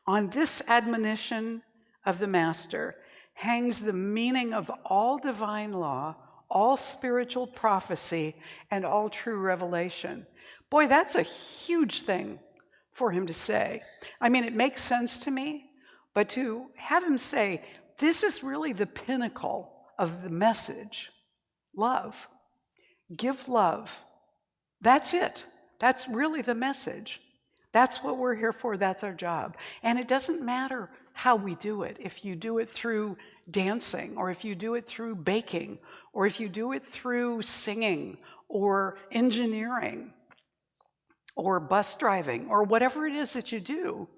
On this admonition of the Master hangs the meaning of all divine law, all spiritual prophecy, and all true revelation. Boy, that's a huge thing for him to say. I mean, it makes sense to me, but to have him say, this is really the pinnacle of the message. Love. Give love. That's it. That's really the message. That's what we're here for. That's our job. And it doesn't matter how we do it. If you do it through dancing, or if you do it through baking, or if you do it through singing or engineering, or bus driving, or whatever it is that you do,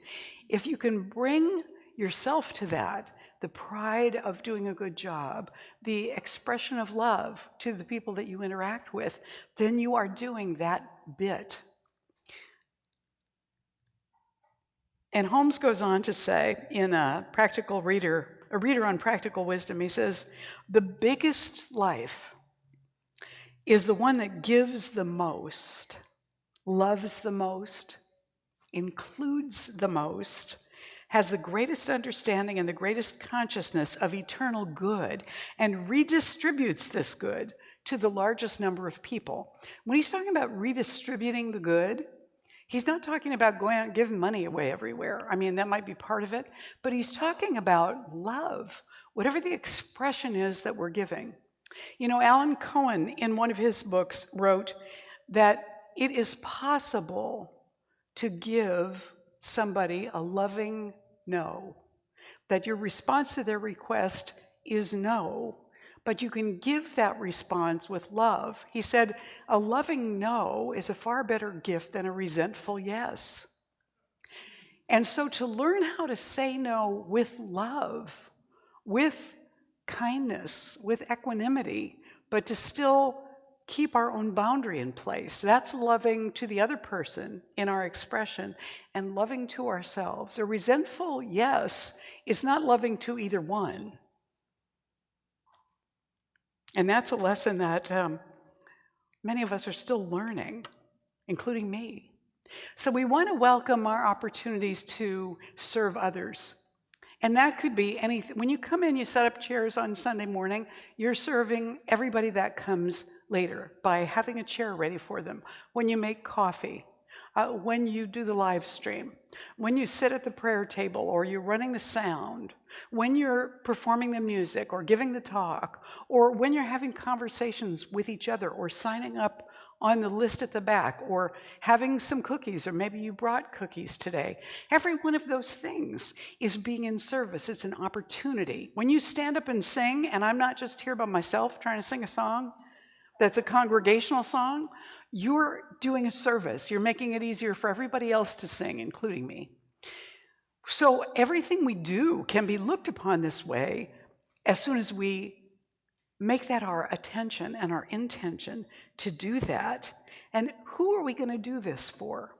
if you can bring yourself to that, the pride of doing a good job, the expression of love to the people that you interact with, then you are doing that bit. And Holmes goes on to say in a reader on practical wisdom, he says, the biggest life is the one that gives the most, loves the most, includes the most, has the greatest understanding and the greatest consciousness of eternal good, and redistributes this good to the largest number of people. When he's talking about redistributing the good, he's not talking about going out and giving money away everywhere. I mean, that might be part of it, but he's talking about love, whatever the expression is that we're giving. You know, Alan Cohen, in one of his books, wrote that it is possible to give somebody a loving no, that your response to their request is no, but you can give that response with love. He said, a loving no is a far better gift than a resentful yes. And so to learn how to say no with love, with kindness, with equanimity, but to still keep our own boundary in place. That's loving to the other person in our expression and loving to ourselves. A resentful yes is not loving to either one. And that's a lesson that many of us are still learning, including me. So we want to welcome our opportunities to serve others. And that could be anything. When you come in, you set up chairs on Sunday morning, you're serving everybody that comes later by having a chair ready for them. When you make coffee, when you do the live stream, when you sit at the prayer table or you're running the sound, when you're performing the music or giving the talk, or when you're having conversations with each other or signing up on the list at the back, or having some cookies, or maybe you brought cookies today. Every one of those things is being in service. It's an opportunity. When you stand up and sing, and I'm not just here by myself trying to sing a song that's a congregational song, you're doing a service. You're making it easier for everybody else to sing, including me. So everything we do can be looked upon this way as soon as we make that our attention and our intention to do that. And who are we going to do this for?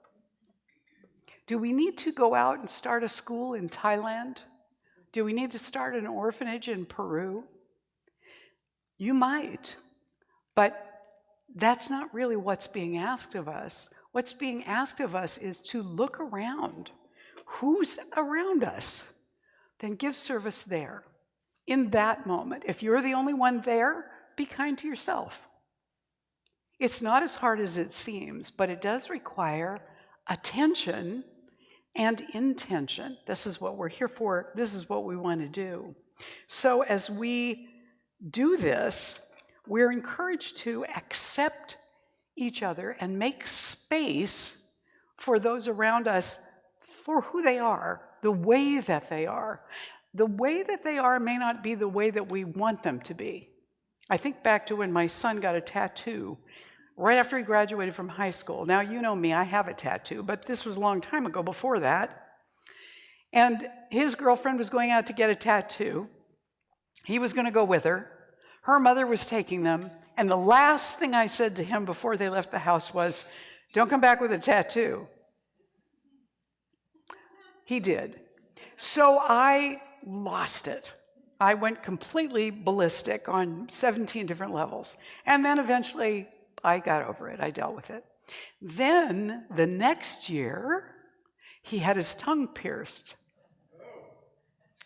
Do we need to go out and start a school in Thailand? Do we need to start an orphanage in Peru? You might, but that's not really what's being asked of us. What's being asked of us is to look around. Who's around us? Then give service there. In that moment, if you're the only one there, be kind to yourself. It's not as hard as it seems, but it does require attention and intention. This is what we're here for. This is what we want to do. So as we do this, we're encouraged to accept each other and make space for those around us for who they are, the way that they are. The way that they are may not be the way that we want them to be. I think back to when my son got a tattoo right after he graduated from high school. Now, you know me, I have a tattoo, but this was a long time ago before that. And his girlfriend was going out to get a tattoo. He was going to go with her. Her mother was taking them. And the last thing I said to him before they left the house was, "Don't come back with a tattoo." He did. So I lost it. I went completely ballistic on 17 different levels. And then eventually I got over it. I dealt with it. Then the next year, he had his tongue pierced.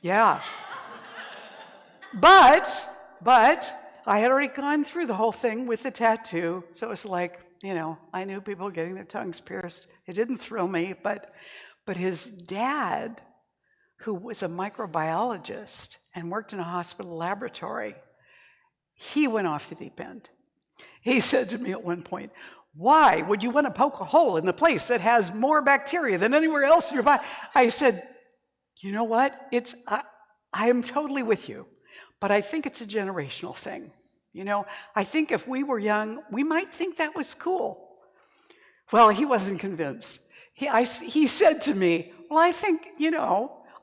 Yeah. But I had already gone through the whole thing with the tattoo. So it was like, I knew people getting their tongues pierced. It didn't thrill me, but his dad, who was a microbiologist and worked in a hospital laboratory, he went off the deep end. He said to me at one point, "Why would you want to poke a hole in the place that has more bacteria than anywhere else in your body?" I said, "You know what? I am totally with you, but I think it's a generational thing. I think if we were young, we might think that was cool. Well, he wasn't convinced. He said to me, well, I think,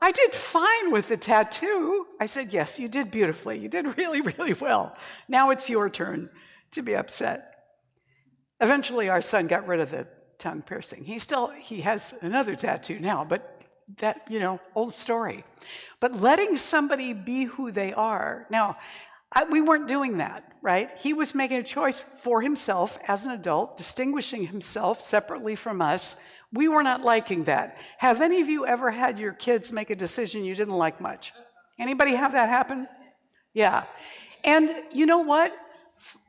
I did fine with the tattoo. I said, yes, you did beautifully. You did really, really well. Now it's your turn to be upset. Eventually, our son got rid of the tongue piercing. He has another tattoo now, but that, old story. But letting somebody be who they are. Now, we weren't doing that, right? He was making a choice for himself as an adult, distinguishing himself separately from us. We were not liking that. Have any of you ever had your kids make a decision you didn't like much? Anybody have that happen? Yeah. And you know what?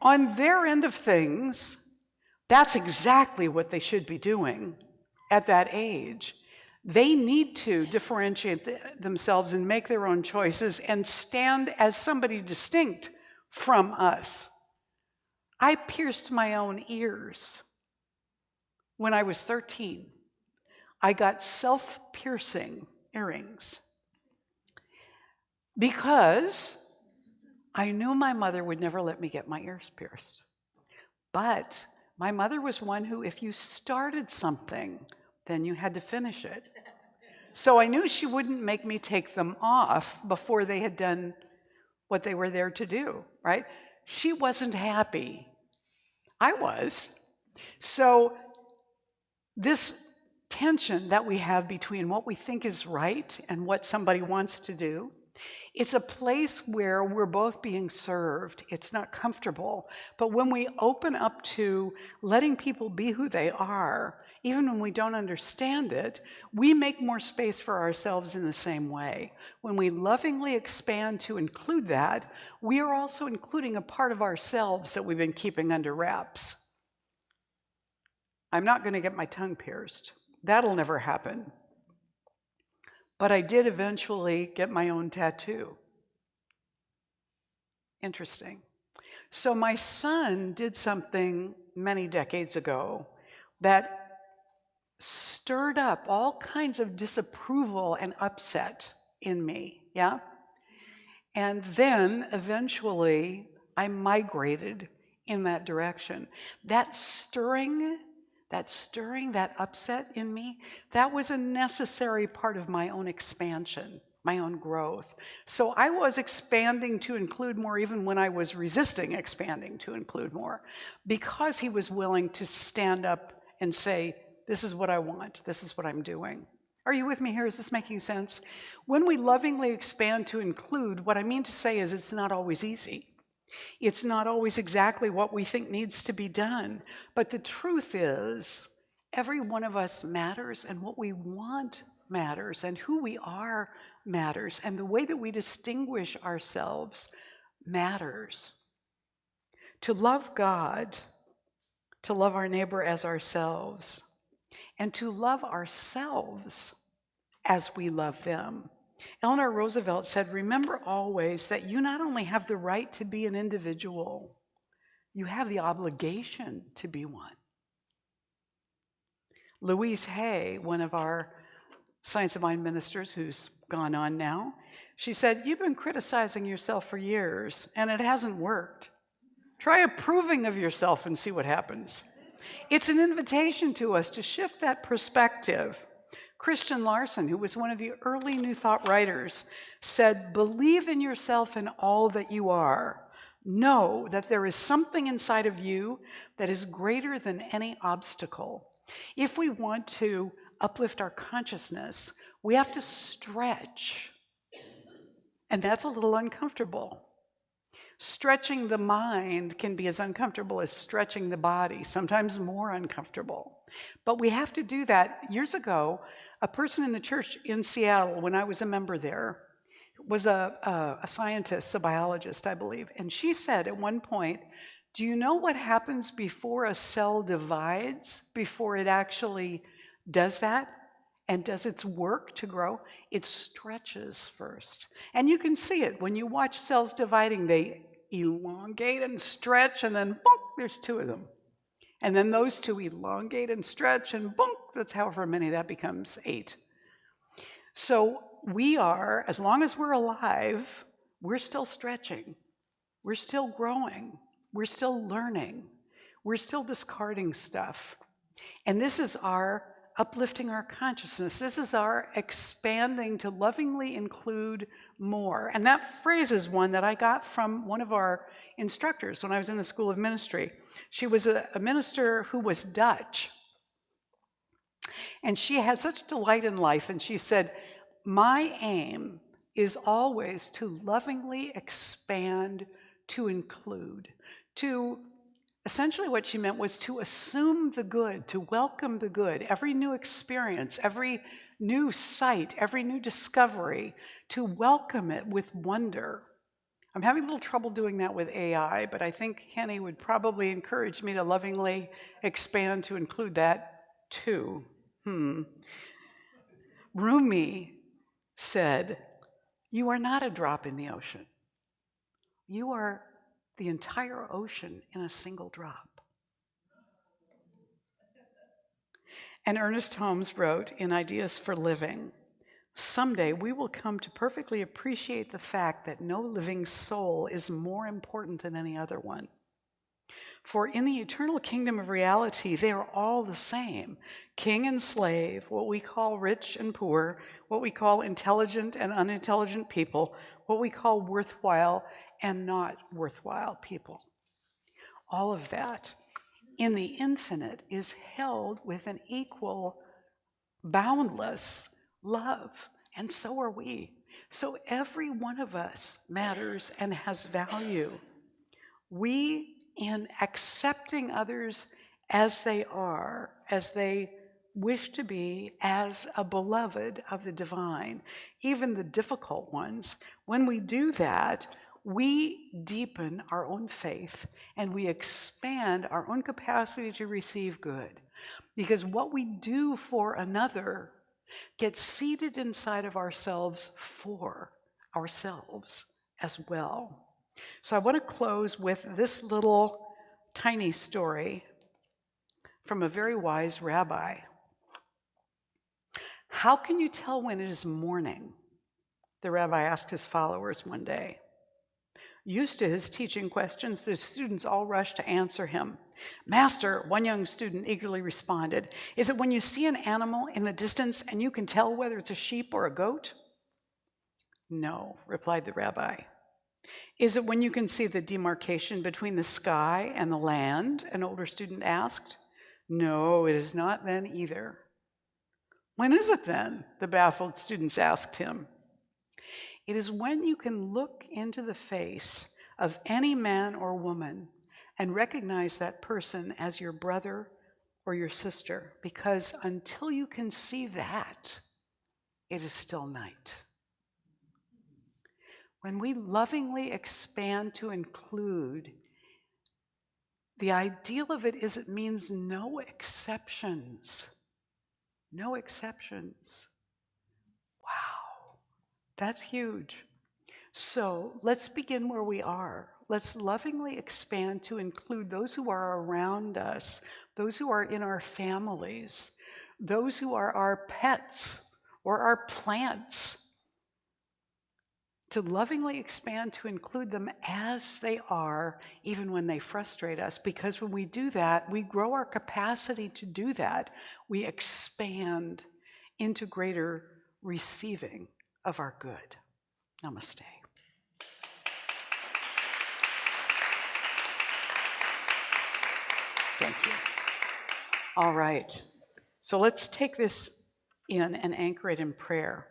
On their end of things, that's exactly what they should be doing at that age. They need to differentiate themselves and make their own choices and stand as somebody distinct from us. I pierced my own ears when I was 13. I got self-piercing earrings because I knew my mother would never let me get my ears pierced. But my mother was one who, if you started something, then you had to finish it. So I knew she wouldn't make me take them off before they had done what they were there to do, right? She wasn't happy. I was. So this tension that we have between what we think is right and what somebody wants to do, it's a place where we're both being served. It's not comfortable. But when we open up to letting people be who they are, even when we don't understand it, we make more space for ourselves in the same way. When we lovingly expand to include that, we are also including a part of ourselves that we've been keeping under wraps. I'm not going to get my tongue pierced. That'll never happen. But I did eventually get my own tattoo. Interesting. So my son did something many decades ago that stirred up all kinds of disapproval and upset in me, yeah? And then eventually I migrated in that direction. That stirring, that upset in me, that was a necessary part of my own expansion, my own growth. So I was expanding to include more even when I was resisting expanding to include more, because he was willing to stand up and say, this is what I want, this is what I'm doing. Are you with me here? Is this making sense? When we lovingly expand to include, what I mean to say is it's not always easy. It's not always exactly what we think needs to be done. But the truth is, every one of us matters, and what we want matters, and who we are matters, and the way that we distinguish ourselves matters. To love God, to love our neighbor as ourselves, and to love ourselves as we love them. Eleanor Roosevelt said, remember always that you not only have the right to be an individual, you have the obligation to be one. Louise Hay, one of our Science of Mind ministers who's gone on now, she said, you've been criticizing yourself for years and it hasn't worked. Try approving of yourself and see what happens. It's an invitation to us to shift that perspective. Christian Larson, who was one of the early New Thought writers, said, believe in yourself and all that you are. Know that there is something inside of you that is greater than any obstacle. If we want to uplift our consciousness, we have to stretch. And that's a little uncomfortable. Stretching the mind can be as uncomfortable as stretching the body, sometimes more uncomfortable. But we have to do that. Years ago, a person in the church in Seattle, when I was a member there, was a scientist, a biologist, I believe. And she said at one point, do you know what happens before a cell divides, before it actually does that and does its work to grow? It stretches first. And you can see it when you watch cells dividing. They elongate and stretch, and then boom, there's two of them. And then those two elongate and stretch, and boom, that's however many that becomes 8. So we are, as long as we're alive, we're still stretching. We're still growing. We're still learning. We're still discarding stuff. And this is our uplifting our consciousness. This is our expanding to lovingly include more. And that phrase is one that I got from one of our instructors when I was in the School of Ministry. She was a minister who was Dutch. And she had such delight in life, and she said, "My aim is always to lovingly expand, to include, to..." Essentially what she meant was to assume the good, to welcome the good, every new experience, every new sight, every new discovery, to welcome it with wonder. I'm having a little trouble doing that with AI, but I think Henny would probably encourage me to lovingly expand to include that too. Rumi said, "You are not a drop in the ocean. You are the entire ocean in a single drop." And Ernest Holmes wrote in Ideas for Living, "Someday we will come to perfectly appreciate the fact that no living soul is more important than any other one. For in the eternal kingdom of reality, they are all the same, king and slave, what we call rich and poor, what we call intelligent and unintelligent people, what we call worthwhile and not worthwhile people. All of that in the infinite is held with an equal, boundless love, and so are we. So every one of us matters and has value. We, in accepting others as they are, as they wish to be, as a beloved of the divine, even the difficult ones, when we do that, we deepen our own faith and we expand our own capacity to receive good. Because what we do for another gets seated inside of ourselves for ourselves as well. So I want to close with this little tiny story from a very wise rabbi. "How can you tell when it is morning?" the rabbi asked his followers one day. Used to his teaching questions, the students all rushed to answer him. "Master," one young student eagerly responded, "is it when you see an animal in the distance and you can tell whether it's a sheep or a goat?" "No," replied the rabbi. "Is it when you can see the demarcation between the sky and the land?" an older student asked. "No, it is not then either." "When is it then?" the baffled students asked him. "It is when you can look into the face of any man or woman and recognize that person as your brother or your sister, because until you can see that, it is still night." When we lovingly expand to include, the ideal of it is it means no exceptions. No exceptions. Wow, that's huge. So let's begin where we are. Let's lovingly expand to include those who are around us, those who are in our families, those who are our pets or our plants. To lovingly expand to include them as they are, even when they frustrate us, because when we do that, we grow our capacity to do that. We expand into greater receiving of our good. Namaste. Thank you. All right. So let's take this in and anchor it in prayer.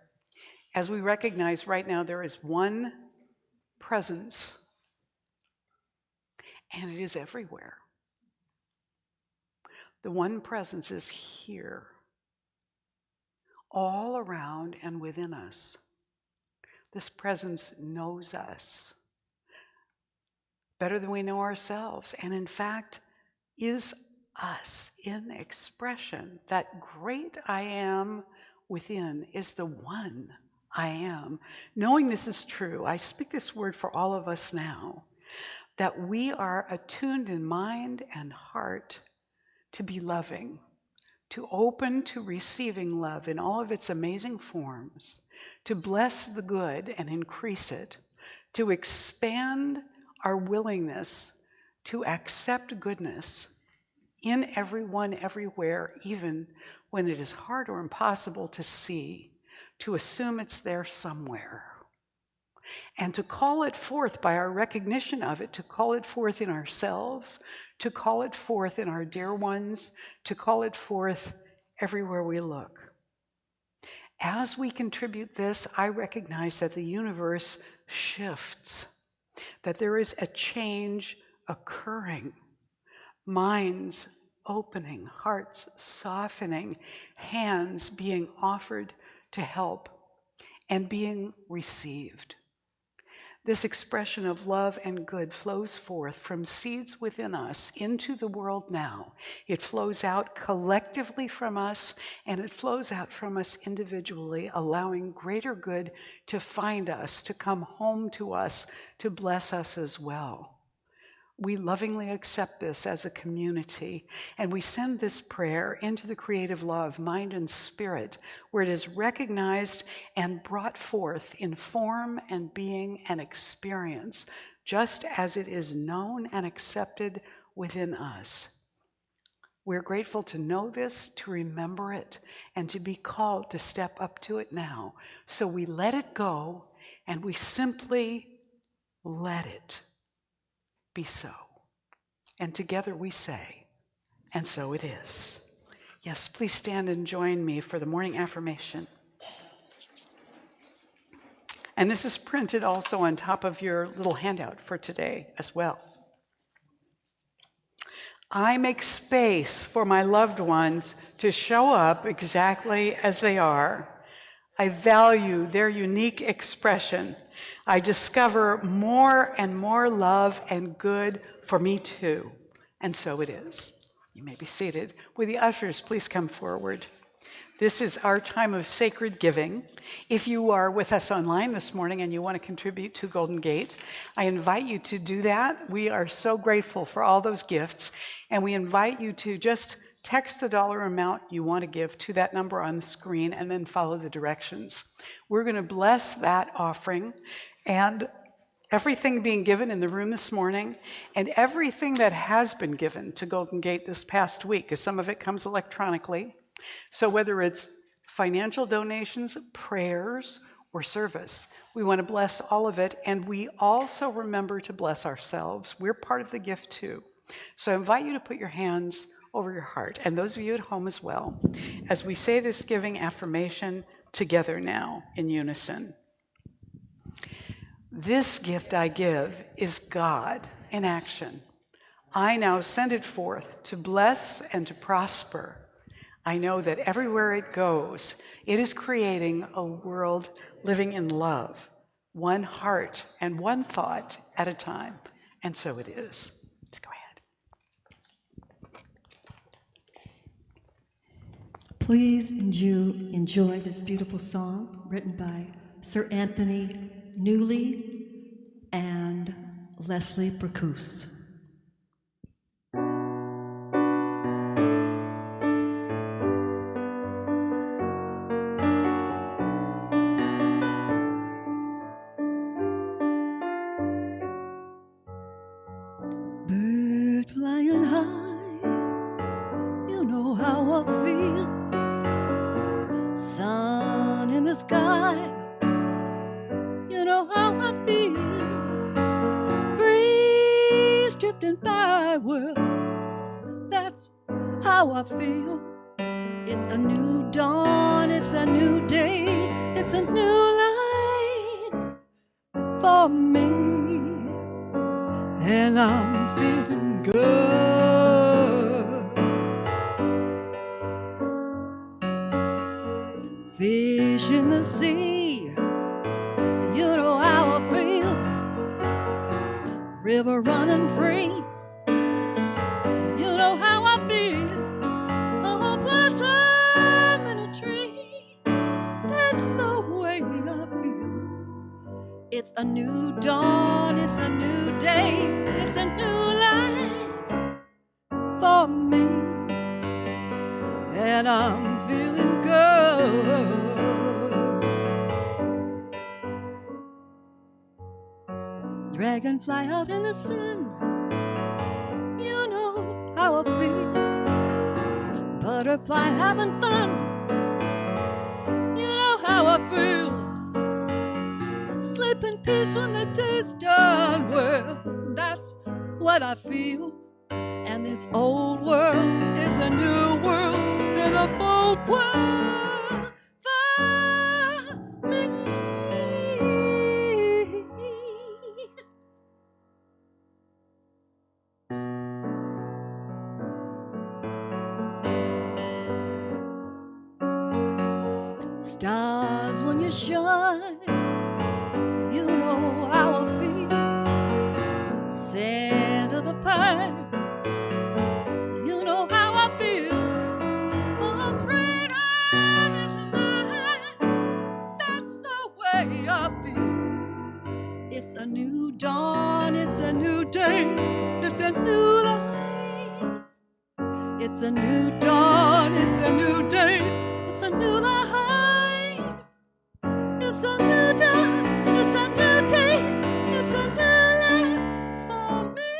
As we recognize right now, there is one presence, and it is everywhere. The one presence is here, all around and within us. This presence knows us better than we know ourselves, and in fact, is us in expression. That great I am within is the one I am. Knowing this is true, I speak this word for all of us now, that we are attuned in mind and heart to be loving, to open to receiving love in all of its amazing forms, to bless the good and increase it, to expand our willingness to accept goodness, in everyone, everywhere, even when it is hard or impossible to see, to assume it's there somewhere, and to call it forth by our recognition of it, to call it forth in ourselves, to call it forth in our dear ones, to call it forth everywhere we look. As we contribute this, I recognize that the universe shifts, that there is a change occurring, minds opening, hearts softening, hands being offered to help and being received. This expression of love and good flows forth from seeds within us into the world now. It flows out collectively from us, and it flows out from us individually, allowing greater good to find us, to come home to us, to bless us as well. We lovingly accept this as a community, and we send this prayer into the creative law of mind and spirit, where it is recognized and brought forth in form and being and experience, just as it is known and accepted within us. We're grateful to know this, to remember it, and to be called to step up to it now. So we let it go, and we simply let it be so. And together we say, and so it is. Yes, please stand and join me for the morning affirmation. And this is printed also on top of your little handout for today as well. I make space for my loved ones to show up exactly as they are. I value their unique expression. I discover more and more love and good for me too. And so it is. You may be seated. Will the ushers please come forward? This is our time of sacred giving. If you are with us online this morning and you want to contribute to Golden Gate, I invite you to do that. We are so grateful for all those gifts, and we invite you to just text the dollar amount you want to give to that number on the screen and then follow the directions. We're going to bless that offering and everything being given in the room this morning and everything that has been given to Golden Gate this past week, because some of it comes electronically. So whether it's financial donations, prayers, or service, we want to bless all of it, and we also remember to bless ourselves. We're part of the gift too. So I invite you to put your hands over your heart, and those of you at home as well, as we say this giving affirmation together now in unison. This gift I give is God in action. I now send it forth to bless and to prosper. I know that everywhere it goes, it is creating a world living in love, one heart and one thought at a time. And so it is. Let's go ahead. Please enjoy this beautiful song written by Sir Anthony Newley and Leslie Bracus. Bird flying high, you know how I feel. Sun in the sky, you know how I feel. Breeze drifting by, well, that's how I feel. It's a new dawn, it's a new day, it's a new life for me. And I'm feeling good. Fish in the sea, you know how I feel. River running free, you know how I feel. A blossom in a tree, that's the way I feel. It's a new dawn, it's a new day, it's a new life for me. And I'm feeling good. Dragonfly out in the sun, you know how I feel. butterfly having fun. You know how I feel. Sleep in peace when the day's done. Well, that's what I feel. And this old world is a new world and a bold world for me. Stars, when you shine, you know how I feel. Scent of the pine, you know how I feel. Oh, freedom is mine. That's the way I feel. It's a new dawn, it's a new day, it's a new life. It's a new dawn, it's a new day, it's a new life. It's a new dawn, it's a new day, it's a new life for me.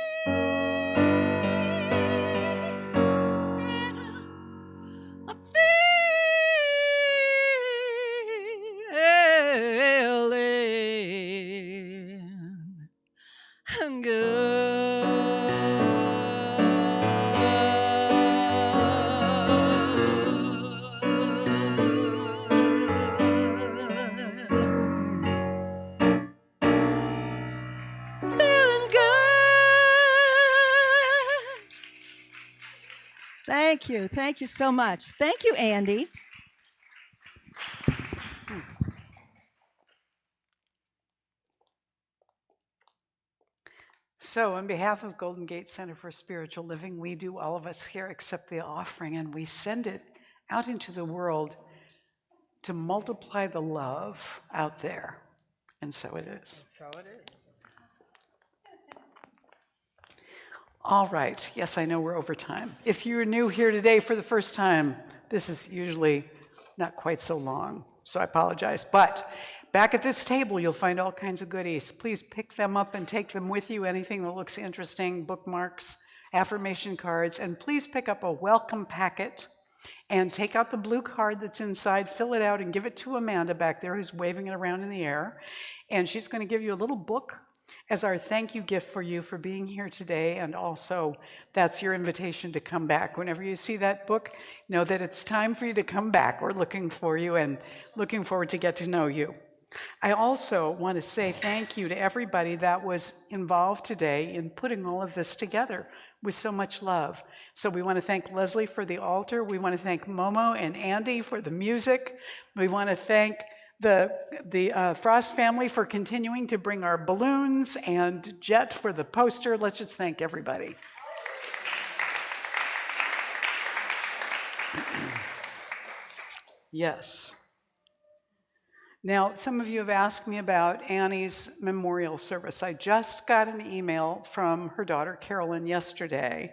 And I'm feeling feeling good. Thank you so much. Thank you, Andy. So on behalf of Golden Gate Center for Spiritual Living, we do, all of us here, accept the offering, and we send it out into the world to multiply the love out there. And so it is. So it is. All right. Yes, I know we're over time. If you're new here today for the first time, this is usually not quite so long, so I apologize. But back at this table, you'll find all kinds of goodies. Please pick them up and take them with you, anything that looks interesting, bookmarks, affirmation cards, and please pick up a welcome packet and take out the blue card that's inside, fill it out, and give it to Amanda back there who's waving it around in the air. And she's going to give you a little book as our thank you gift for you for being here today, and also that's your invitation to come back. Whenever you see that book, know that it's time for you to come back. We're looking for you and looking forward to get to know you. I also want to say thank you to everybody that was involved today in putting all of this together with so much love. So we want to thank Leslie for the altar. We want to thank Momo and Andy for the music. We want to thank the Frost family for continuing to bring our balloons, and Jet for the poster. Let's just thank everybody. Yes. Now, some of you have asked me about Annie's memorial service. I just got an email from her daughter, Carolyn, yesterday,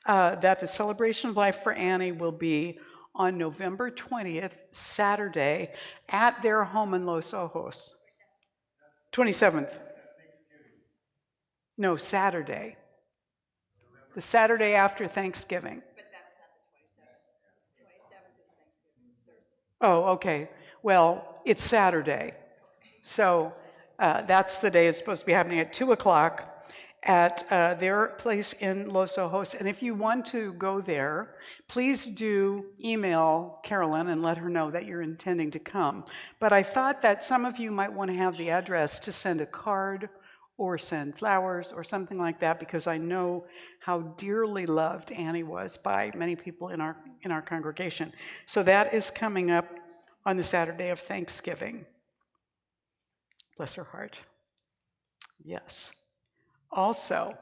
that the celebration of life for Annie will be on November 20th, Saturday, at their home in Los Ojos. 27th. No, Saturday. The Saturday after Thanksgiving. But that's not the 27th. 27th is Thanksgiving Thursday. Oh, okay. Well, it's Saturday. So that's the day it's supposed to be happening at 2 o'clock at their place in Los Ojos. And if you want to go there, please do email Carolyn and let her know that you're intending to come. But I thought that some of you might want to have the address to send a card or send flowers or something like that, because I know how dearly loved Annie was by many people in our congregation. So that is coming up on the Saturday of Thanksgiving. Bless her heart. Yes. Also,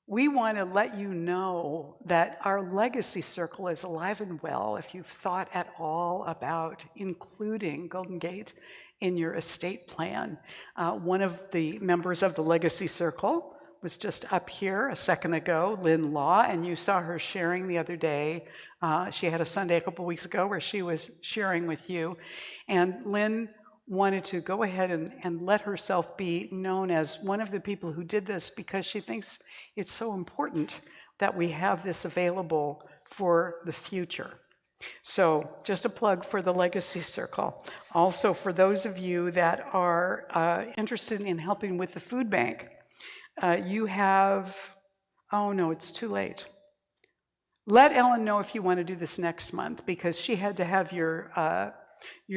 we want to let you know that our legacy circle is alive and well. If you've thought at all about including Golden Gate in your estate plan, one of the members of the legacy circle was just up here a second ago, Lynn Law, and you saw her sharing the other day. She had a Sunday a couple weeks ago where she was sharing with you. And Lynn wanted to go ahead and let herself be known as one of the people who did this, because she thinks it's so important that we have this available for the future. So just a plug for the Legacy Circle. Also, for those of you that are interested in helping with the food bank, you have, oh no, it's too late. Let Ellen know if you want to do this next month, because she had to have your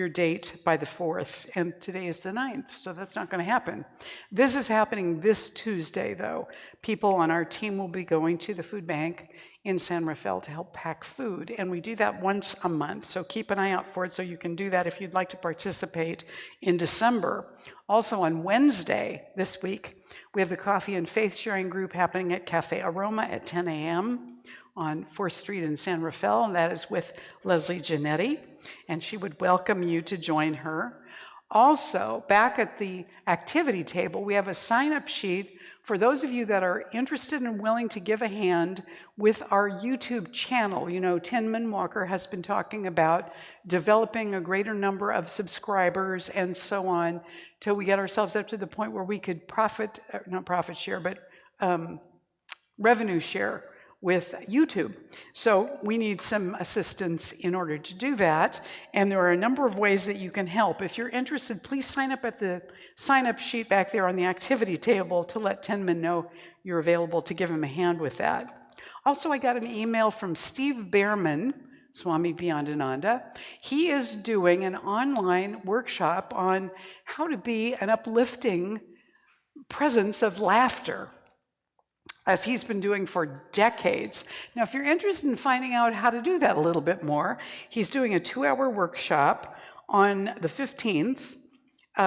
date by the 4th, and today is the 9th, so that's not going to happen. This is happening this Tuesday, though. People on our team will be going to the food bank in San Rafael to help pack food, and we do that once a month, so keep an eye out for it so you can do that if you'd like to participate in December. Also on Wednesday this week, we have the Coffee and Faith Sharing Group happening at Cafe Aroma at 10 a.m. on 4th Street in San Rafael, and that is with Leslie Giannetti, and she would welcome you to join her. Also, back at the activity table, we have a sign-up sheet for those of you that are interested and willing to give a hand with our YouTube channel. You know, Tinman Walker has been talking about developing a greater number of subscribers and so on, till we get ourselves up to the point where we could revenue share with YouTube. So we need some assistance in order to do that, and there are a number of ways that you can help. If you're interested, please sign up at the sign-up sheet back there on the activity table to let Tinman know you're available to give him a hand with that. Also, I got an email from Steve Behrman, Swami Beyondananda. He is doing an online workshop on how to be an uplifting presence of laughter, as he's been doing for decades. Now, if you're interested in finding out how to do that a little bit more, he's doing a 2-hour workshop on the 15th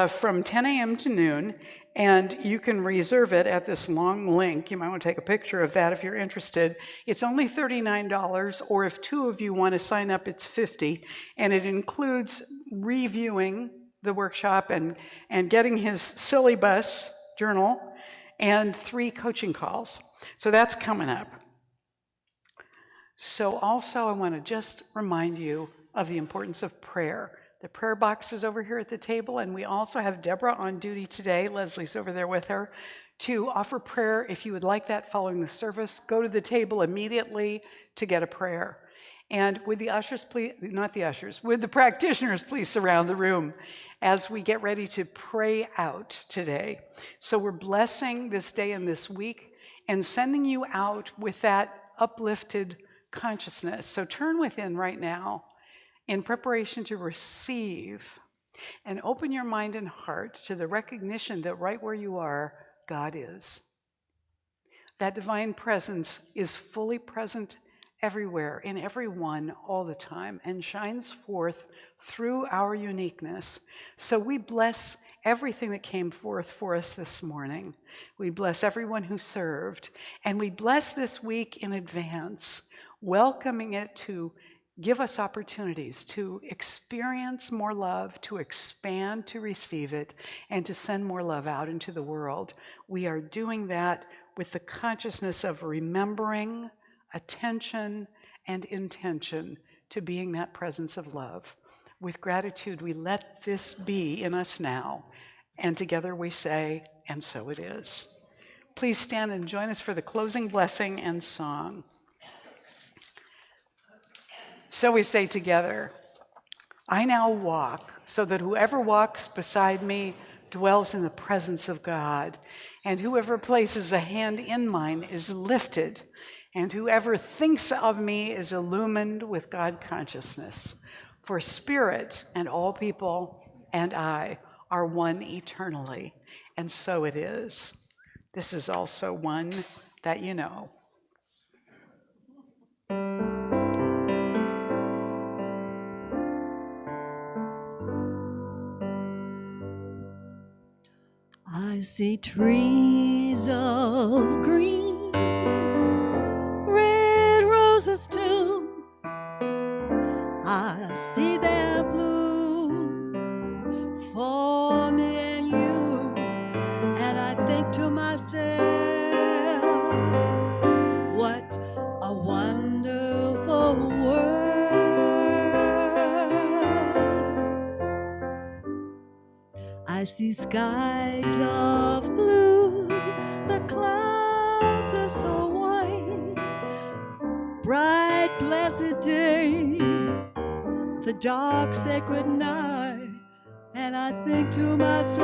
from 10 a.m. to noon, and you can reserve it at this long link. You might want to take a picture of that if you're interested. It's only $39, or if 2 of you want to sign up, it's $50, and it includes reviewing the workshop and getting his Silly Bus journal and 3 coaching calls. So that's coming up. So also I want to just remind you of the importance of prayer. The prayer box is over here at the table, and we also have Deborah on duty today. Leslie's over there with her, to offer prayer. If you would like that following the service, go to the table immediately to get a prayer. And would the ushers please, not the ushers, would the practitioners please surround the room as we get ready to pray out today. So we're blessing this day and this week and sending you out with that uplifted consciousness. So turn within right now in preparation to receive, and open your mind and heart to the recognition that right where you are, God is. That divine presence is fully present everywhere, in everyone, all the time, and shines forth through our uniqueness. So we bless everything that came forth for us this morning. We bless everyone who served, and we bless this week in advance, welcoming it to give us opportunities to experience more love, to expand, to receive it, and to send more love out into the world. We are doing that with the consciousness of remembering, attention, and intention to being that presence of love. With gratitude, we let this be in us now, and together we say, and so it is. Please stand and join us for the closing blessing and song. So we say together, I now walk so that whoever walks beside me dwells in the presence of God, and whoever places a hand in mine is lifted, and whoever thinks of me is illumined with God consciousness. For spirit and all people and I are one eternally, and so it is. This is also one that you know. I see trees of green, red roses too. I see their bloom for me and you, and I think to myself, what a wonderful world. I see skies of blue, the clouds are so white, bright blessed day, the dark sacred night, and I think to myself,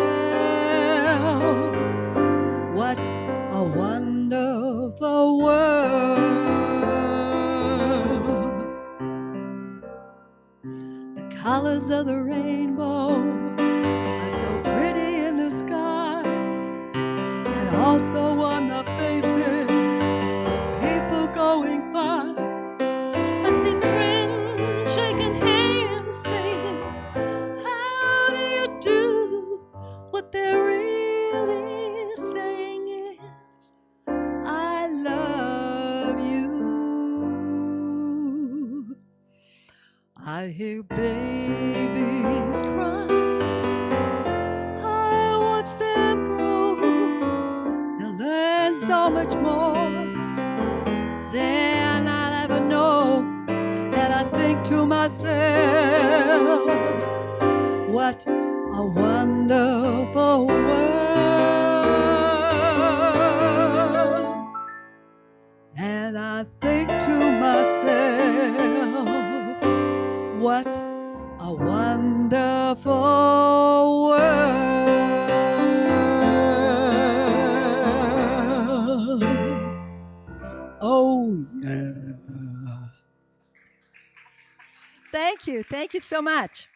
what a wonderful world. The colors of the rainbow are so pretty in the sky, and also on the faces of people going by. I see friends shaking hands, saying, how do you do? What they're really saying is, I love you. I hear babies cry, I watch them grow. They'll learn so much more than I'll ever know. And I think to myself, what a wonderful world. And I think to myself, what a wonderful world. Oh, yeah. Thank you. Thank you so much.